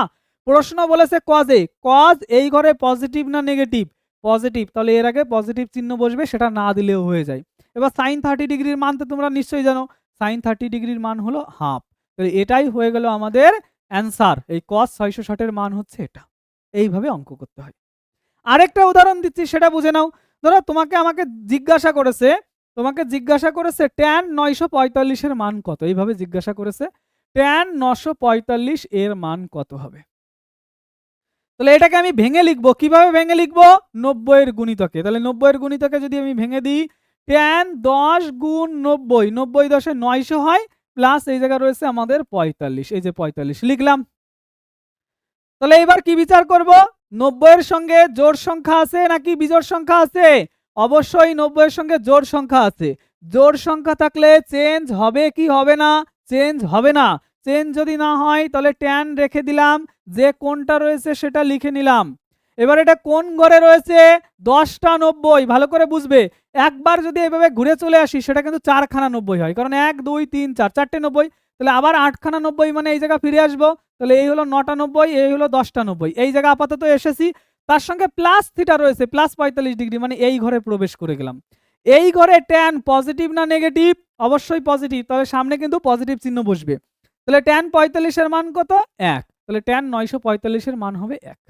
প্রশ্ন বলেছে কজে, কজ এই ঘরে পজিটিভ না নেগেটিভ, পজিটিভ, তাহলে এর আগে পজিটিভ চিহ্ন বসবে, সেটা না দিলেও হয়ে যায়। এবার সাইন 30 ডিগ্রির মান তো তোমরা নিশ্চয়ই জানো, সাইন 30 ডিগ্রির মান হলো হাফ। তো এটাই হয়ে গেল আমাদের অ্যান্সার। এই cos 660 এর মান হচ্ছে এটা। এইভাবে অঙ্ক করতে হয়। আরেকটা উদাহরণ দিচ্ছি, সেটা বুঝে নাও। ধরো আমাকে জিজ্ঞাসা করেছে tan 945 এর মান কত, এইভাবে জিজ্ঞাসা করেছে tan 945 এর মান কত হবে। তাহলে এটাকে আমি ভেঙে লিখবো, কিভাবে ভেঙে লিখবো, 90 এর গুণিতকে। তাহলে 90 এর গুণিতকে যদি আমি ভেঙে দিই, tan 10 গুণ 90, 90 10 900 হয়, প্লাস এই জায়গা রয়েছে আমাদের 45, এই যে 45 লিখলাম। তাহলে এবার কি বিচার করব, 90 এর সঙ্গে জোড় সংখ্যা আছে নাকি বিজোড় সংখ্যা আছে? অবশ্যই 90 এর সঙ্গে জোড় সংখ্যা আছে। জোড় সংখ্যা থাকলে চেঞ্জ হবে কি হবে না? চেঞ্জ হবে না। চেঞ্জ যদি না হয় তাহলে ট্যান রেখে দিলাম, যে কোনটা রয়েছে সেটা লিখে নিলাম। এবার এটা কোন ঘরে রয়েছে? 10টা 90। ভালো করে বুঝবে, একবার যদি এভাবে ঘুরে চলে আসি সেটা কিন্তু 4খানা 90 হয়, কারণ 1 2 3 4 4টে 90। তাহলে আবার 8খানা 90 মানে এই জায়গা ফিরে আসবো। তাহলে এই হলো 9টা 90, এই হলো 10টা 90। এই জায়গা আপাতত এসেছি, তার সঙ্গে প্লাস থিটা রয়েছে, প্লাস 45 ডিগ্রি, মানে এই ঘরে প্রবেশ করে গেলাম। এই ঘরে ট্যান পজিটিভ না নেগেটিভ? অবশ্যই পজিটিভ, তাহলে সামনে কিন্তু পজিটিভ চিহ্ন বসবে। তাহলে ট্যান 45 এর মান কত? 1। তাহলে ট্যান 945 এর মান হবে 1।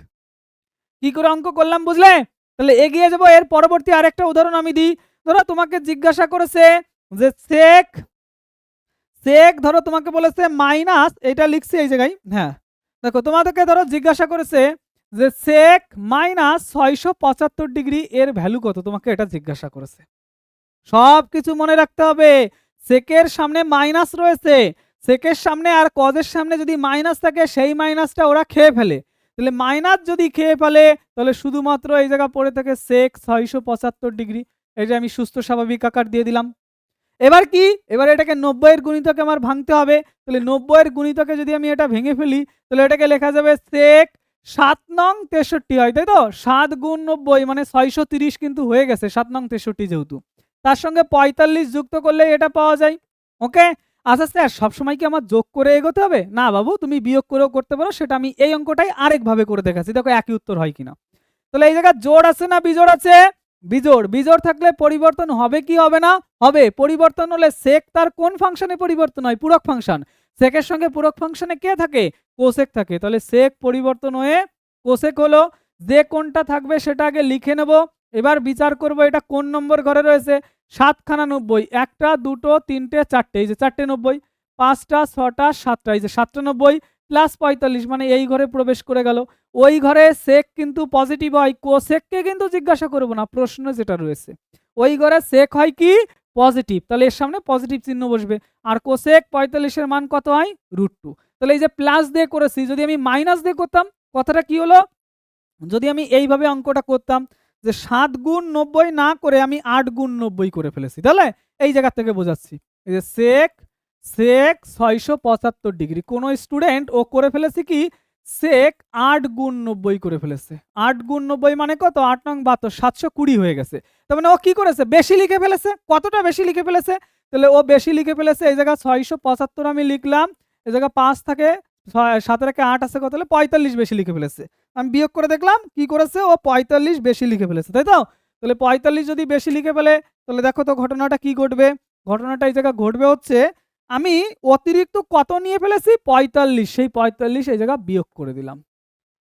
কি করে অঙ্ক করলাম বুঝলে? তাহলে এগিয়ে যাব। এর পরবর্তী আরেকটা উদাহরণ আমি দিই। ধরো তোমাকে জিজ্ঞাসা করেছে যে সেক ধরো তোমাকে বলেছে মাইনাস, এটা লিখছি এই জায়গায়, হ্যাঁ দেখো তোমাদেরকে ধরো জিজ্ঞাসা করেছে যে সেক মাইনাস 675 ডিগ্রি এর ভ্যালু কত, তোমাকে এটা জিজ্ঞাসা করেছে। সব কিছু মনে রাখতে হবে, সেকের সামনে মাইনাস রয়েছে, সেকের সামনে আর কজের সামনে যদি মাইনাস থাকে সেই মাইনাসটা ওরা খেয়ে ফেলে। তাহলে মাইনাস যদি খেয়ে ফেলে তাহলে শুধুমাত্র এই জায়গা পড়ে থাকে সেক 675 ডিগ্রি। এটা আমি সুস্থ স্বাভাবিক আকার দিয়ে দিলাম। এবার কি, এবার এটাকে 90 এর গুণিতকে আমার ভাঙতে হবে। তাহলে 90 এর গুণিতকে যদি আমি এটা ভেঙে ফেলি তাহলে এটাকে লেখা যাবে সেক 7 নং 63 হয়, তাই তো? 7 গুণ 90 মানে 630 কিন্তু হয়ে গেছে, 7 নং 63 যেহেতু। তার সঙ্গে 45 যুক্ত করলে এটা পাওয়া যায়। ওকে, আচ্ছা স্যার সবসময় কি আমার যোগ করে এগোতে হবে? না বাবু, তুমি বিয়োগ করেও করতে পারো, সেটা আমি এই অঙ্কটাই আরেকভাবে করে দেখাচ্ছি, দেখো একই উত্তর হয় কিনা। তাহলে এই জায়গায় জোড় আছে না বিজোড় আছে? বিজোড়। বিজোড় থাকলে পরিবর্তন হবে কি হবে না? হবে। পরিবর্তন হলে সেক তার কোন ফাংশনে পরিবর্তন হয়? পূরক ফাংশন। সেকের সঙ্গে পূরক ফাংশনে কে থাকে? কোসেক থাকে। তাহলে সেক পরিবর্তন হয়ে কোসেক হলো। যে কোনটা থাকবে সেটা আগে লিখে নেব। এবার বিচার করব এটা কোন নম্বর ঘরে রয়েছে। 7খানা 90, 1টা 2টো 3টে 4টে, এই যে 4টে 90, 5টা 6টা 7টা, এই যে 7টা 90 প্লাস 45 মানে এই ঘরে প্রবেশ করে গেল। ওই ঘরে সেক কিন্তু পজিটিভ হয়, কোসেককে কিন্তু জিজ্ঞাসা করব না, প্রশ্ন যেটা রয়েছে ওই ঘরে সেক হয় কি পজিটিভ, তাহলে এর সামনে পজিটিভ চিহ্ন বসবে। আর কোসেক 45 এর মান কত হয়? √2। তাহলে এই যে প্লাস দিয়ে করেছি, যদি আমি মাইনাস দিয়ে করতাম কথাটা কি হলো? যদি আমি এইভাবে অঙ্কটা করতাম যে 7 গুণ 90 না করে আমি 8 গুণ 90 করে ফেলেছি, তাহলে এই জায়গা থেকে বোঝাচ্ছি এই যে সেক 675 ডিগ্রি। কোন স্টুডেন্ট ও করে ফেলেছে কি সেক 8 গুণ 90 করে ফেলেছে। 8 গুণ 90 মানে কত? 8 নং 72, 720 হয়ে গেছে। তার মানে ও কি করেছে? বেশি লিখে ফেলেছে। কতটা বেশি লিখে ফেলেছে? তাহলে ও বেশি লিখে ফেলেছে, এই জায়গা 675 আমি লিখলাম, এই জায়গা 5 থাকে 7 রেখে 8 আছে কত হলে 45 বেশি লিখে ফেলেছে। আমি বিয়োগ করে দেখলাম কি করেছে, ও 45 বেশি লিখে ফেলেছে, তাই তো? তাহলে 45 যদি বেশি লিখে ফেলে তাহলে দেখো তো ঘটনাটা কি ঘটবে। ঘটনাটা এই জায়গা ঘটবে হচ্ছে আমি অতিরিক্ত কত নিয়ে ফেলেছি? 45। সেই 45 এই জায়গা বিয়োগ করে দিলাম।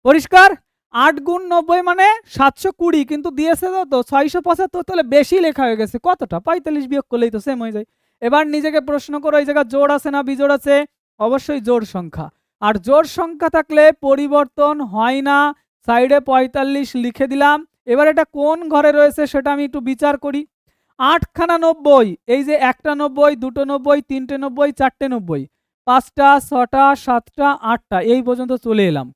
পরিষ্কার? 8 গুণ 90 মানে 720, কিন্তু দিয়েছে তো 675, তাহলে বেশি লেখা হয়ে গেছে। কতটা? 45 বিয়োগ করলেই তো সেম হয়ে যায়। এবার নিজেকে প্রশ্ন করো এই জায়গা জোড় আছে না বিজোড় আছে? অবশ্যই জোড় সংখ্যা। আর জোড় সংখ্যা থাকলে পরিবর্তন হয় না। সাইডে 45 লিখে দিলাম। এবার এটা কোন ঘরে রয়েছে সেটা আমি একটু বিচার করি। 8খানা 90, এই যে 1টা 90, 2টো 90, 3টে 90, 4টে 90, 5টা 6টা 7টা 8টা, এই পর্যন্ত চলে এলাম।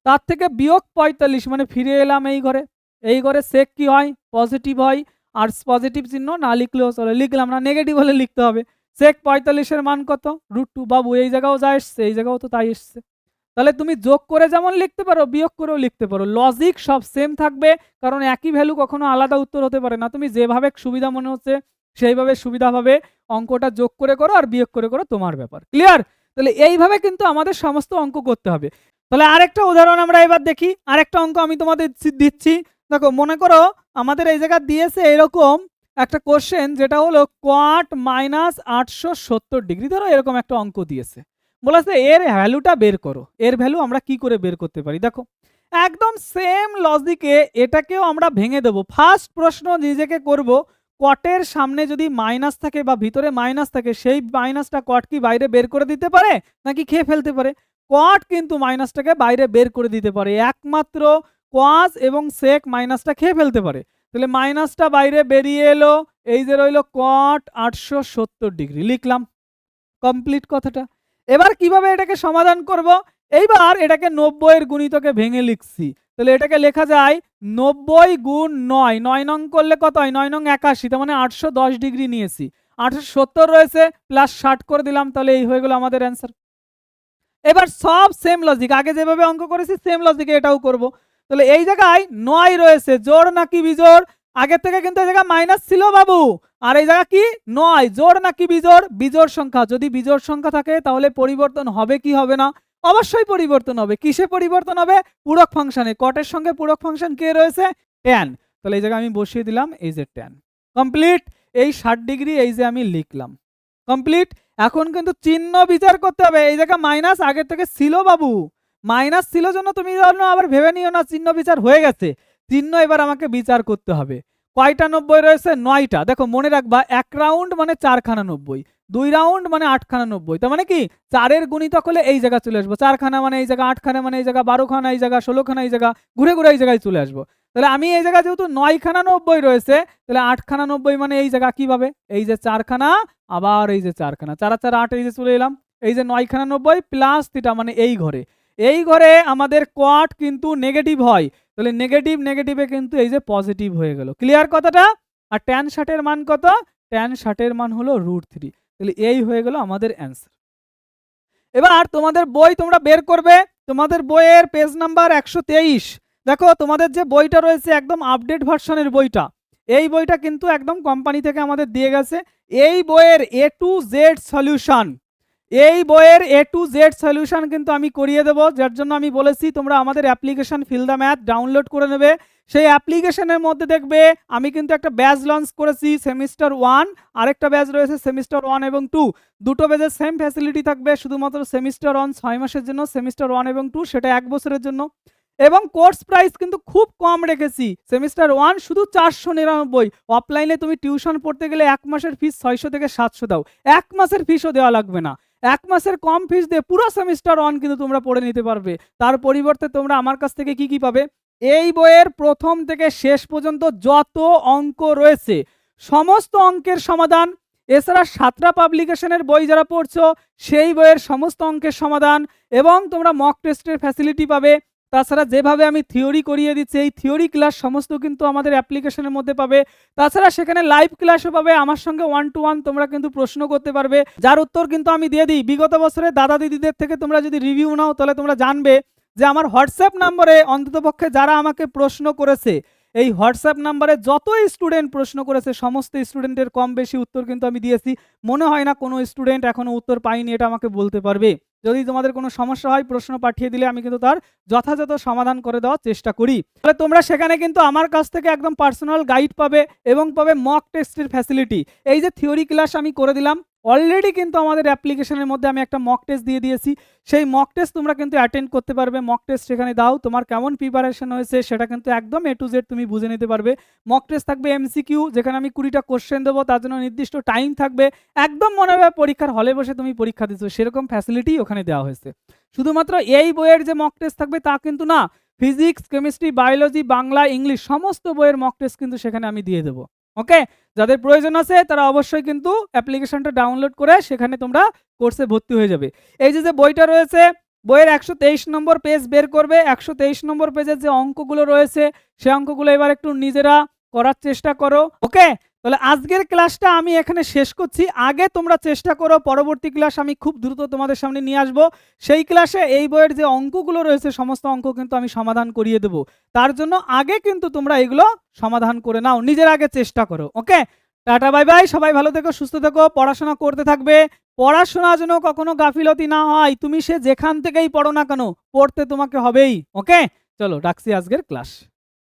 তার থেকে বিয়োগ 45 মানে ফিরে এলাম এই ঘরে। এই ঘরে সেক কি হয়? পজিটিভ হয়। আর পজিটিভ চিহ্ন না লিখলেও চলে, লিখলাম না, নেগেটিভ হলে লিখতে হবে। সেক 45 এর মান কত? √2। বাবু এই জায়গাও যা এসছে এই জায়গাও তো তাই এসছে। তাহলে তুমি যোগ করে যেমন লিখতে পারো বিয়োগ করেও লিখতে পারো, লজিক সব সেম থাকবে, কারণ একই ভ্যালু কখনো আলাদা উত্তর হতে পারে না। তুমি যেভাবে সুবিধা মনে হচ্ছে সেইভাবে সুবিধাভাবে অঙ্কটা যোগ করে করো আর বিয়োগ করে করো, তোমার ব্যাপার। ক্লিয়ার? তাহলে এইভাবে কিন্তু আমাদের সমস্ত অঙ্ক করতে হবে। তাহলে আরেকটা উদাহরণ আমরা এবার দেখি। আরেকটা অঙ্ক আমি তোমাদের দিচ্ছি। দেখো মনে করো আমাদের এই জায়গা দিয়েছে এরকম একটা কোশ্চেন যেটা হলো কোয়াট মাইনাস 870 ডিগ্রি, ধরো এরকম একটা অঙ্ক দিয়েছে, বলেছে এর ভ্যালুটা বের করো। এর ভ্যালু আমরা কি করে বের করতে পারি? দেখো একদম সেম লজিকে এটাকেও আমরা ভেঙে দেবো। ফার্স্ট প্রশ্ন নিজেকে করব, কটের সামনে যদি মাইনাস থাকে বা ভিতরে মাইনাস থাকে, সেই মাইনাসটা কট কি বাইরে বের করে দিতে পারে নাকি খেয়ে ফেলতে পারে? কট কিন্তু মাইনাসটাকে বাইরে বের করে দিতে পারে, একমাত্র কস এবং সেক মাইনাসটা খেয়ে ফেলতে পারে। তাহলে মাইনাসটা বাইরে বেরিয়ে এলো, এই যে রইল কট 870 ডিগ্রি, লিখলাম। কমপ্লিট কথাটা। এবার কিভাবে এটাকে সমাধান করব? এইবার এটাকে 90 এর গুণিতকে ভেঙে লিখছি। তাহলে এটাকে লেখা যায় 90 গুণ 9, 9 নং করলে কত হয়? 9 নং 81, তার মানে 810 ডিগ্রি নিয়েছি। 870 রয়েছে, প্লাস 60 করে দিলাম, তাহলে এই হয়ে গেল আমাদের অ্যান্সার। এবার সব সেম লজিক, আগে যেভাবে অঙ্ক করেছি সেম লজিকে এটাও করব। তাহলে এই জায়গায় 9 রয়েছে, জোড় নাকি বিজোড়? আগের থেকে কিন্তু এই জায়গায় মাইনাস ছিল বাবু, আর এই জায়গা কি 9, জোড় নাকি বিজোড়? বিজোড় সংখ্যা। যদি বিজোড় সংখ্যা থাকে তাহলে পরিবর্তন হবে কি হবে না? অবশ্যই পরিবর্তন হবে। কিসে পরিবর্তন হবে? পূরক ফাংশনে। কটের সঙ্গে পূরক ফাংশন কে রয়েছে? tan। তাহলে এই জায়গায় আমি বসিয়ে দিলাম এই যে tan। কমপ্লিট। এই 60 ডিগ্রি এই যে আমি লিখলাম। কমপ্লিট। এখন কিন্তু চিহ্ন বিচার করতে হবে। এই জায়গা মাইনাস আগের থেকে ছিল বাবু, মাইনাস ছিল জন্য তুমি আবার ভেবে নিও না চিহ্ন বিচার হয়ে গেছে। চিহ্ন এবার আমাকে বিচার করতে হবে। কয়টা 90 রয়েছে? 9টা। দেখো মনে রাখবা, 1 রাউন্ড মানে 4 খানা 90, 2 রাউন্ড মানে 8 খানা 90। তার মানে কি 4 এর গুণিতক হলে এই জায়গা চলে আসবো, 4 খানা মানে এই জায়গা, 8 খানা মানে এই জায়গা, 12 খানা এই জায়গা, 16 খানা এই জায়গা, ঘুরে ঘুরে এই জায়গায় চলে আসবো। তাহলে আমি এই জায়গা যেহেতু 9 খানা 90 রয়েছে, তাহলে 8 খানা 90 মানে এই জায়গা কিভাবে? এই যে 4 খানা, আবার এই যে 4 খানা, 4 আর 4 8, এই যে চলে এলাম। এই যে 9 খানা 90 প্লাস থিটা মানে এই ঘরে, এই ঘরে আমাদের কোয়াট কিন্তু নেগেটিভ হয়, তাহলে নেগেটিভ নেগেটিভে কিন্তু এই যে পজিটিভ হয়ে গেল। ক্লিয়ার কথাটা? আর tan 60 এর মান কত? tan 60 এর মান হলো √3। তাহলে এই হয়ে গেল আমাদের অ্যান্সার। এবার তোমাদের বই তোমরা বের করবে, তোমাদের বইয়ের পেজ নাম্বার 123। দেখো তোমাদের যে বইটা রয়েছে একদম আপডেট ভার্সনের বইটা, এই বইটা কিন্তু একদম কোম্পানি থেকে আমাদের দিয়ে গেছে। এই বইয়ের A to Z সলিউশন, এই বইয়ের A to Z সলিউশন কিন্তু আমি করিয়ে দেবো, যার জন্য আমি বলেছি তোমরা আমাদের application fill the math download করে নেবে। সেই অ্যাপ্লিকেশনের মধ্যে দেখবে আমি কিন্তু একটা ব্যাচ লঞ্চ করেছি, সেমিস্টার 1, আরেকটা ব্যাচ রয়েছে সেমিস্টার 1 এবং 2। দুটো ব্যাচের সেম ফ্যাসিলিটি থাকবে, শুধুমাত্র সেমিস্টার 1 6 মাসের জন্য, সেমিস্টার 1 এবং 2 সেটা 1 বছরের জন্য। এবং কোর্স প্রাইস কিন্তু খুব কম রেখেছি। সেমিস্টার 1 শুধু 499, অফলাইনে তুমি টিউশন পড়তে গেলে 1 মাসের ফিস 600 থেকে 700 দাও, 1 মাসের ফিসও দেওয়া লাগবে না। 1 মাসের কম ফিস দিয়ে পুরো সেমিস্টার 1 কিন্তু তোমরা পড়ে নিতে পারবে। তার পরিবর্তে তোমরা আমার কাছ থেকে কি কি পাবে? এই বইয়ের প্রথম থেকে শেষ পর্যন্ত যত অঙ্ক রয়েছে সমস্ত অঙ্কের সমাধান, এছাড়া সাতরা পাবলিকেশনের বই যারা পড়ছো সেই বইয়ের সমস্ত অঙ্কের সমাধান, এবং তোমরা মক টেস্টের ফ্যাসিলিটি পাবে। তাছাড়া যেভাবে আমি থিওরি করিয়ে দিচ্ছি এই থিওরি ক্লাস সমস্ত কিন্তু আমাদের অ্যাপ্লিকেশনের মধ্যে পাবে। তাছাড়া সেখানে লাইভ ক্লাসও পাবে, আমার সঙ্গে 1 to 1 তোমরা কিন্তু প্রশ্ন করতে পারবে, যার উত্তর কিন্তু আমি দিয়ে দিই। বিগত বছরে দাদা দিদিদের থেকে তোমরা যদি রিভিউ নাও তাহলে তোমরা জানবে যে আমার হোয়াটসঅ্যাপ নম্বরে অন্ততপক্ষে যারা আমাকে প্রশ্ন করেছে, এই হোয়াটসঅ্যাপ নাম্বারে যত স্টুডেন্ট প্রশ্ন করেছে সমস্ত স্টুডেন্টের কম বেশি উত্তর কিন্তু আমি দিয়েছি। মনে হয় না কোনো স্টুডেন্ট এখনো উত্তর পায়নি, এটা আমাকে বলতে পারবে। যদি তোমাদের কোনো সমস্যা হয় প্রশ্ন পাঠিয়ে দিলে আমি কিন্তু তার যথাযথ সমাধান করে দেওয়ার চেষ্টা করি। তাহলে তোমরা সেখানে কিন্তু আমার কাছ থেকে একদম পার্সোনাল গাইড পাবে এবং পাবে মক টেস্টের ফ্যাসিলিটি। এই যে থিওরি ক্লাস আমি করে দিলাম, অলরেডি কিন্তু আমাদের অ্যাপ্লিকেশনের মধ্যে আমি একটা মক টেস্ট দিয়ে দিয়েছি, সেই মক টেস্ট তোমরা কিন্তু অ্যাটেন্ড করতে পারবে। মক টেস্ট সেখানে দাও, তোমার কেমন প্রিপারেশন হয়েছে সেটা কিন্তু একদম A to Z তুমি বুঝে নিতে পারবে। মক টেস্ট থাকবে MCQ, যেখানে আমি 20টা কোশ্চেন দেবো, তার জন্য নির্দিষ্ট টাইম থাকবে, একদম মনে হবে পরীক্ষার হলে বসে তুমি পরীক্ষা দিচ্ছ, সেরকম ফ্যাসিলিটি ওখানে দেওয়া হয়েছে। শুধুমাত্র এই বইয়ের যে মক টেস্ট থাকবে তা কিন্তু না, physics, chemistry, biology, Bangla, English সমস্ত বইয়ের মক টেস্ট কিন্তু সেখানে আমি দিয়ে দেবো। ওকে, যাদের প্রয়োজন আছে তারা অবশ্যই কিন্তু অ্যাপ্লিকেশনটা ডাউনলোড করে সেখানে তোমরা কোর্সে ভর্তি হয়ে যাবে। এই যে বইটা রয়েছে, বইয়ের 123 নম্বর পেজ বের করবে। 123 নম্বর পেজের যে অঙ্কগুলো রয়েছে সেই অঙ্কগুলো এবার একটু নিজেরা করার চেষ্টা করো। ওকে, তাহলে আজকের ক্লাসটা আমি এখানে শেষ করছি। আগে তোমরা চেষ্টা করো, পরবর্তী ক্লাস আমি খুব দ্রুত তোমাদের সামনে নিয়ে আসবো। সেই ক্লাসে এই বইয়ের যে অঙ্কগুলো রয়েছে সমস্ত অঙ্ক কিন্তু আমি সমাধান করিয়ে দেবো। তার জন্য আগে কিন্তু তোমরা এগুলো সমাধান করে নাও, নিজের আগে চেষ্টা করো। ওকে, টাটা বাই বাই, সবাই ভালো থেকো, সুস্থ থেকো, পড়াশোনা করতে থাকবে। পড়াশোনা যেন কখনো গাফিলতি না হয়, তুমি সে যেখান থেকেই পড়ো না কেন পড়তে তোমাকে হবেই। ওকে, চলো রাখছি আজকের ক্লাস।